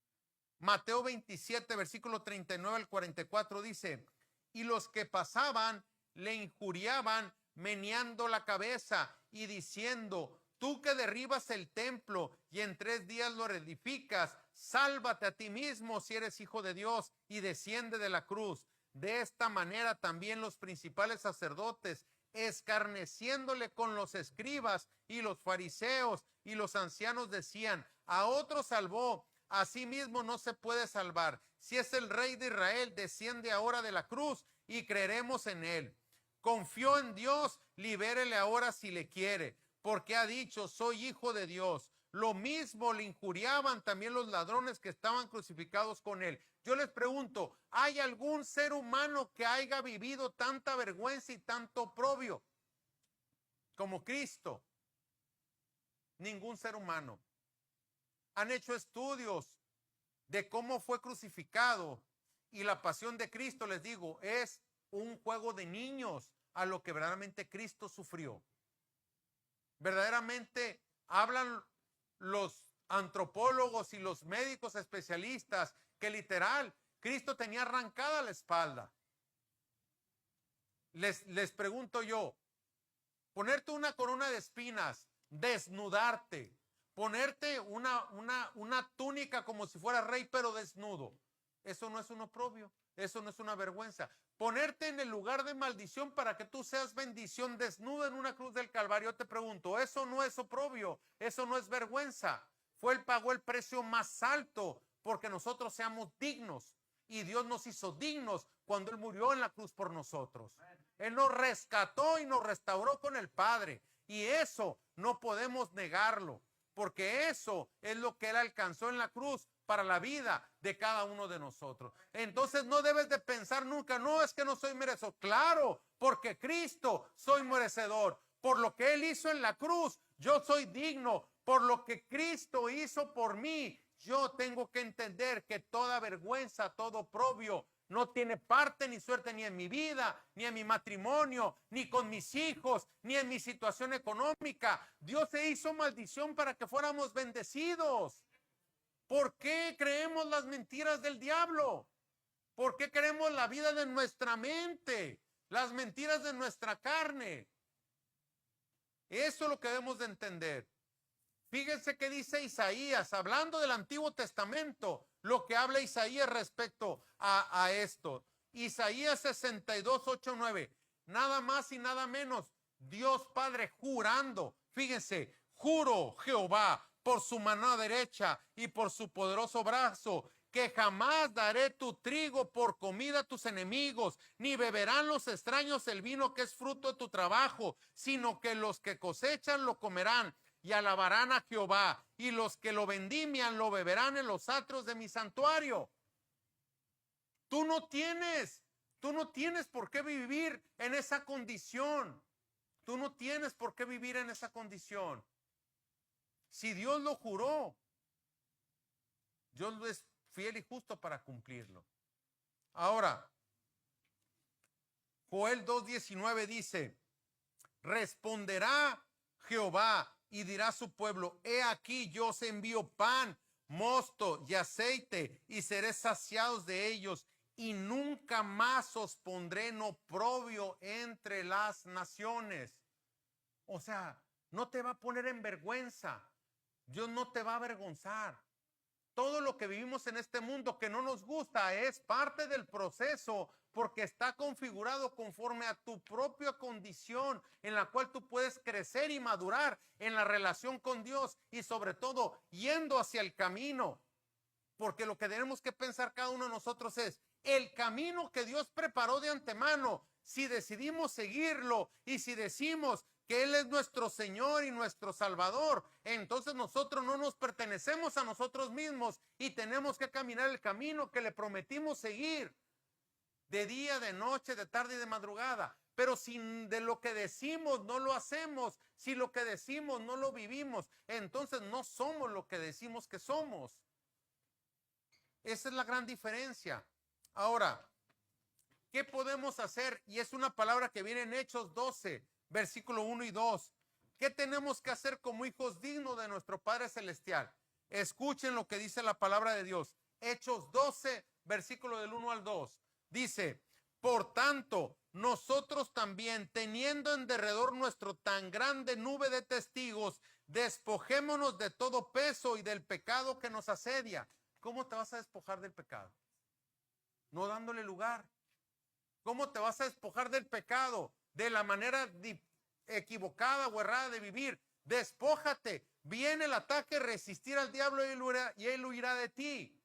Mateo 27, versículo 39 al 44 dice, y los que pasaban le injuriaban meneando la cabeza y diciendo, tú que derribas el templo y en 3 días lo reedificas, sálvate a ti mismo si eres hijo de Dios y desciende de la cruz. De esta manera también los principales sacerdotes escarneciéndole con los escribas y los fariseos, y los ancianos decían: a otro salvó, a sí mismo no se puede salvar. Si es el Rey de Israel, desciende ahora de la cruz y creeremos en él. Confió en Dios, libérele ahora si le quiere, porque ha dicho: soy hijo de Dios. Lo mismo le injuriaban también los ladrones que estaban crucificados con él. Yo les pregunto, ¿hay algún ser humano que haya vivido tanta vergüenza y tanto oprobio como Cristo? Ningún ser humano. Han hecho estudios de cómo fue crucificado, y la pasión de Cristo, les digo, es un juego de niños a lo que verdaderamente Cristo sufrió. Verdaderamente hablan los antropólogos y los médicos especialistas que literal Cristo tenía arrancada la espalda. Les pregunto yo, ponerte una corona de espinas, desnudarte, ponerte una túnica como si fuera rey pero desnudo, eso no es un oprobio, eso no es una vergüenza. Ponerte en el lugar de maldición para que tú seas bendición desnudo en una cruz del Calvario, te pregunto, eso no es oprobio, eso no es vergüenza. Él pagó el precio más alto porque nosotros seamos dignos, y Dios nos hizo dignos cuando Él murió en la cruz por nosotros. Él nos rescató y nos restauró con el Padre, y eso no podemos negarlo, porque eso es lo que Él alcanzó en la cruz para la vida de cada uno de nosotros. Entonces no debes de pensar nunca: no, es que no soy merecedor. Claro, porque Cristo soy merecedor. Por lo que Él hizo en la cruz, yo soy digno. Por lo que Cristo hizo por mí, yo tengo que entender que toda vergüenza, todo oprobio, no tiene parte ni suerte ni en mi vida, ni en mi matrimonio, ni con mis hijos, ni en mi situación económica. Dios se hizo maldición para que fuéramos bendecidos. ¿Por qué creemos las mentiras del diablo? ¿Por qué creemos la vida de nuestra mente, las mentiras de nuestra carne? Eso es lo que debemos de entender. Fíjense que dice Isaías, hablando del Antiguo Testamento, lo que habla Isaías respecto a esto. Isaías 62, 8, 9. Nada más y nada menos, Dios Padre jurando. Fíjense, juro Jehová por su mano derecha y por su poderoso brazo, que jamás daré tu trigo por comida a tus enemigos, ni beberán los extraños el vino que es fruto de tu trabajo, sino que los que cosechan lo comerán y alabarán a Jehová, y los que lo vendimian lo beberán en los atrios de mi santuario. Tú no tienes por qué vivir en esa condición. Tú no tienes por qué vivir en esa condición. Si Dios lo juró, Dios es fiel y justo para cumplirlo. Ahora, Joel 2:19 dice: responderá Jehová y dirá a su pueblo: he aquí yo os envío pan, mosto y aceite, y seré saciados de ellos, y nunca más os pondré en oprobio entre las naciones. O sea, no te va a poner en vergüenza. Dios no te va a avergonzar. Todo lo que vivimos en este mundo que no nos gusta es parte del proceso, porque está configurado conforme a tu propia condición, en la cual tú puedes crecer y madurar en la relación con Dios, y sobre todo yendo hacia el camino. Porque lo que tenemos que pensar cada uno de nosotros es el camino que Dios preparó de antemano. Si decidimos seguirlo y si decimos que Él es nuestro Señor y nuestro Salvador, entonces nosotros no nos pertenecemos a nosotros mismos y tenemos que caminar el camino que le prometimos seguir, de día, de noche, de tarde y de madrugada. Pero si de lo que decimos no lo hacemos, si lo que decimos no lo vivimos, entonces no somos lo que decimos que somos. Esa es la gran diferencia. Ahora, ¿qué podemos hacer? Y es una palabra que viene en Hechos 12, versículo 1 y 2. ¿Qué tenemos que hacer como hijos dignos de nuestro Padre Celestial? Escuchen lo que dice la palabra de Dios. Hechos 12, versículo del 1 al 2. Dice: por tanto, nosotros también, teniendo en derredor nuestro tan grande nube de testigos, despojémonos de todo peso y del pecado que nos asedia. ¿Cómo te vas a despojar del pecado? No dándole lugar. ¿Cómo te vas a despojar del pecado? de la manera equivocada o errada de vivir. Despójate. Viene el ataque, resistir al diablo y él huirá de ti.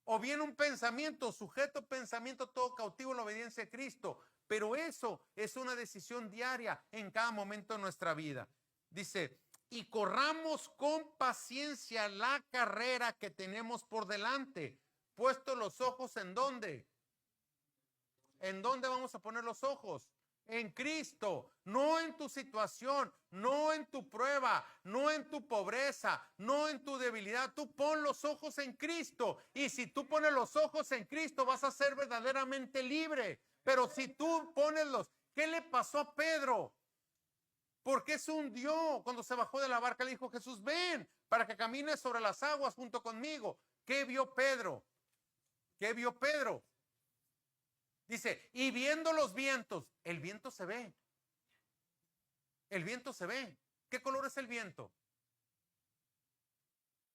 O viene un pensamiento, sujeto pensamiento todo cautivo en la obediencia a Cristo. Pero eso es una decisión diaria en cada momento de nuestra vida. Dice, y corramos con paciencia la carrera que tenemos por delante. Puesto los ojos ¿en dónde? ¿En dónde vamos a poner los ojos? En Cristo, no en tu situación, no en tu prueba, no en tu pobreza, no en tu debilidad. Tú pon los ojos en Cristo. Y si tú pones los ojos en Cristo, vas a ser verdaderamente libre. Pero si tú pones ¿qué le pasó a Pedro? ¿Por qué se hundió cuando se bajó de la barca? Le dijo Jesús, ven para que camines sobre las aguas junto conmigo. ¿Qué vio Pedro? ¿Qué vio Pedro? Dice, y viendo los vientos, el viento se ve. El viento se ve. ¿Qué color es el viento?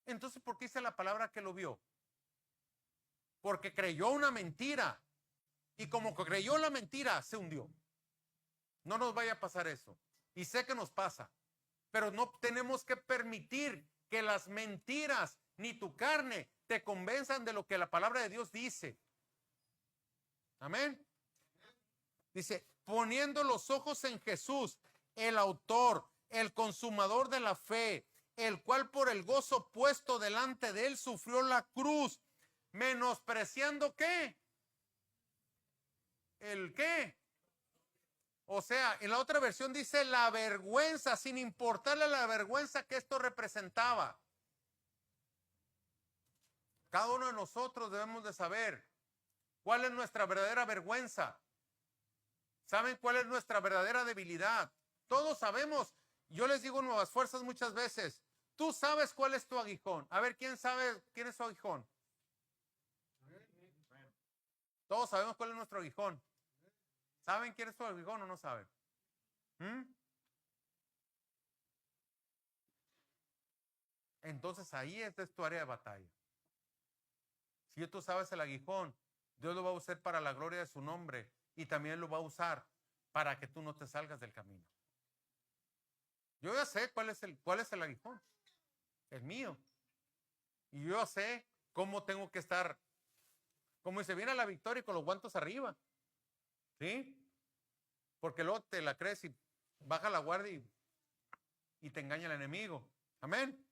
Entonces, ¿por qué dice la palabra que lo vio? Porque creyó una mentira. Y como creyó la mentira, se hundió. No nos vaya a pasar eso. Y sé que nos pasa. Pero no tenemos que permitir que las mentiras ni tu carne te convenzan de lo que la palabra de Dios dice. Amén. Dice, poniendo los ojos en Jesús, el autor, el consumador de la fe, el cual por el gozo puesto delante de él sufrió la cruz, menospreciando ¿qué? ¿El qué? O sea, en la otra versión dice la vergüenza, sin importarle la vergüenza que esto representaba. Cada uno de nosotros debemos de saber cuál es nuestra verdadera vergüenza. ¿Saben cuál es nuestra verdadera debilidad? Todos sabemos. Yo les digo Nuevas Fuerzas muchas veces. Tú sabes cuál es tu aguijón. A ver, ¿quién sabe quién es su aguijón? Todos sabemos cuál es nuestro aguijón. ¿Saben quién es su aguijón o no saben? Entonces ahí es tu área de batalla. Si tú sabes el aguijón, Dios lo va a usar para la gloria de su nombre y también lo va a usar para que tú no te salgas del camino. Yo ya sé cuál es el aguijón. El mío. Y yo sé cómo tengo que estar, como dice, viene a la victoria y con los guantes arriba. ¿Sí? Porque luego te la crees y baja la guardia y te engaña el enemigo. Amén.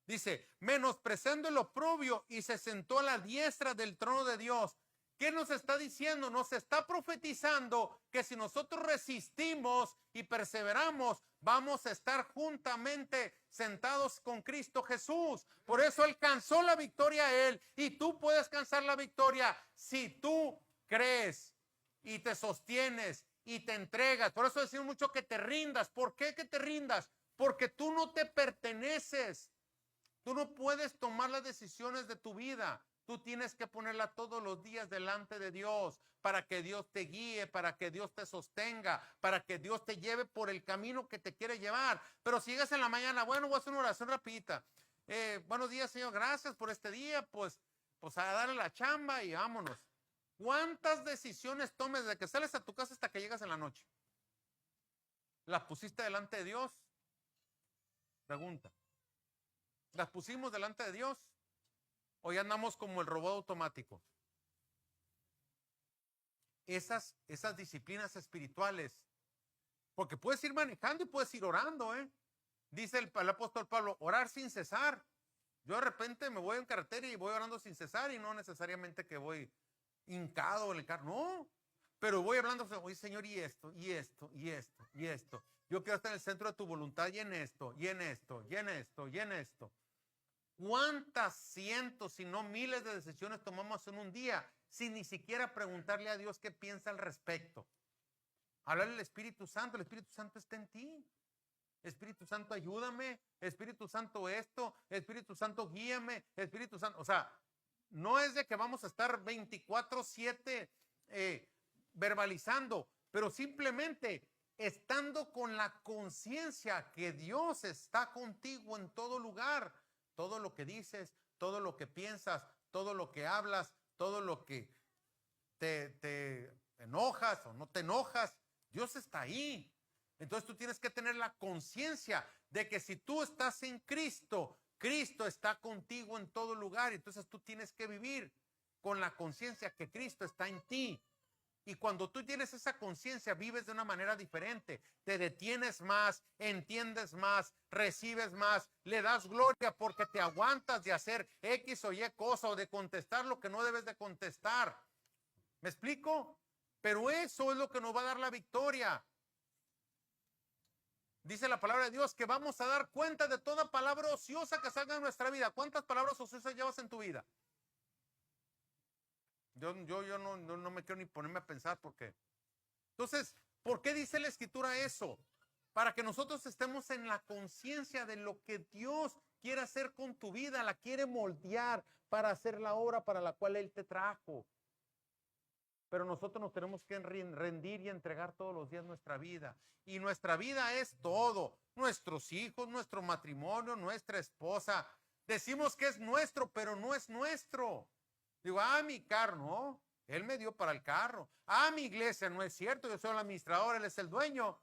Dice, menospreciando el oprobio y se sentó a la diestra del trono de Dios. ¿Qué nos está diciendo? Nos está profetizando que si nosotros resistimos y perseveramos, vamos a estar juntamente sentados con Cristo Jesús. Por eso alcanzó la victoria a él y tú puedes alcanzar la victoria si tú crees y te sostienes y te entregas. Por eso decimos mucho que te rindas. ¿Por qué que te rindas? Porque tú no te perteneces. Tú no puedes tomar las decisiones de tu vida. Tú tienes que ponerla todos los días delante de Dios para que Dios te guíe, para que Dios te sostenga, para que Dios te lleve por el camino que te quiere llevar. Pero si llegas en la mañana, bueno, voy a hacer una oración rapidita. Buenos días, Señor, gracias por este día, pues a darle la chamba y vámonos. ¿Cuántas decisiones tomes desde que sales a tu casa hasta que llegas en la noche? ¿Las pusiste delante de Dios? Pregunta. ¿Las pusimos delante de Dios? ¿O ya andamos como el robot automático? Esas disciplinas espirituales. Porque puedes ir manejando y puedes ir orando, Dice el apóstol Pablo, orar sin cesar. Yo de repente me voy en carretera y voy orando sin cesar y no necesariamente que voy hincado en el carro. No, pero voy hablando, oye Señor, y esto, y esto, y esto, y esto. Yo quiero estar en el centro de tu voluntad y en esto, y en esto, y en esto, y en esto. ¿Cuántas cientos, si no miles de decisiones tomamos en un día sin ni siquiera preguntarle a Dios qué piensa al respecto? Hablarle al Espíritu Santo, el Espíritu Santo está en ti. Espíritu Santo, ayúdame. Espíritu Santo, esto. Espíritu Santo, guíame. Espíritu Santo, o sea, no es de que vamos a estar 24/7 verbalizando, pero simplemente estando con la conciencia que Dios está contigo en todo lugar. Todo lo que dices, todo lo que piensas, todo lo que hablas, todo lo que te enojas o no te enojas, Dios está ahí. Entonces tú tienes que tener la conciencia de que si tú estás en Cristo, Cristo está contigo en todo lugar. Entonces tú tienes que vivir con la conciencia que Cristo está en ti. Y cuando tú tienes esa conciencia, vives de una manera diferente. Te detienes más, entiendes más, recibes más, le das gloria porque te aguantas de hacer X o Y cosa o de contestar lo que no debes de contestar. ¿Me explico? Pero eso es lo que nos va a dar la victoria. Dice la palabra de Dios que vamos a dar cuenta de toda palabra ociosa que salga de nuestra vida. ¿Cuántas palabras ociosas llevas en tu vida? Yo no me quiero ni ponerme a pensar porque. Entonces, ¿por qué dice la Escritura eso? Para que nosotros estemos en la conciencia de lo que Dios quiere hacer con tu vida, la quiere moldear para hacer la obra para la cual Él te trajo. Pero nosotros nos tenemos que rendir y entregar todos los días nuestra vida. Y nuestra vida es todo. Nuestros hijos, nuestro matrimonio, nuestra esposa. Decimos que es nuestro, pero no es nuestro. Digo, mi carro, no. Él me dio para el carro. Mi iglesia, no es cierto. Yo soy el administrador, Él es el dueño.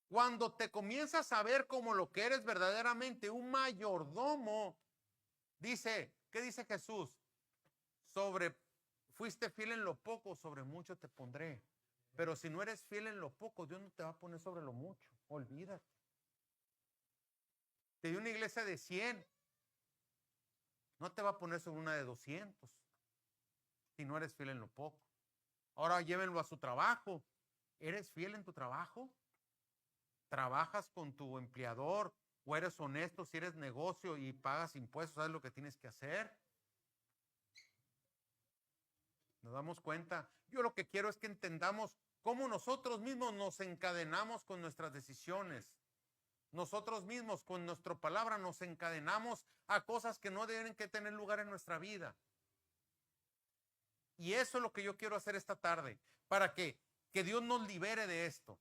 Cuando te comienzas a ver como lo que eres verdaderamente, un mayordomo, dice, ¿qué dice Jesús? Fuiste fiel en lo poco, sobre mucho te pondré. Pero si no eres fiel en lo poco, Dios no te va a poner sobre lo mucho. Olvídate. Te dio una iglesia de 100. No te va a poner sobre una de 200. Si no eres fiel en lo poco. Ahora llévenlo a su trabajo. ¿Eres fiel en tu trabajo? ¿Trabajas con tu empleador? ¿O eres honesto si eres negocio y pagas impuestos? ¿Sabes lo que tienes que hacer? Nos damos cuenta. Yo lo que quiero es que entendamos cómo nosotros mismos nos encadenamos con nuestras decisiones. Nosotros mismos con nuestra palabra nos encadenamos a cosas que no deben que tener lugar en nuestra vida. Y eso es lo que yo quiero hacer esta tarde, para que Dios nos libere de esto,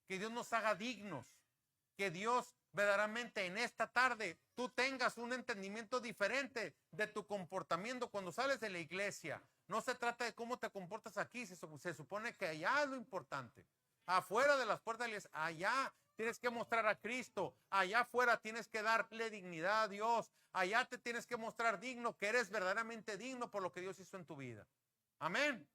que Dios nos haga dignos, que Dios verdaderamente en esta tarde tú tengas un entendimiento diferente de tu comportamiento cuando sales de la iglesia. No se trata de cómo te comportas aquí, se supone que allá es lo importante. Afuera de las puertas de la iglesia, allá tienes que mostrar a Cristo, allá afuera tienes que darle dignidad a Dios, allá te tienes que mostrar digno, que eres verdaderamente digno por lo que Dios hizo en tu vida. Amén.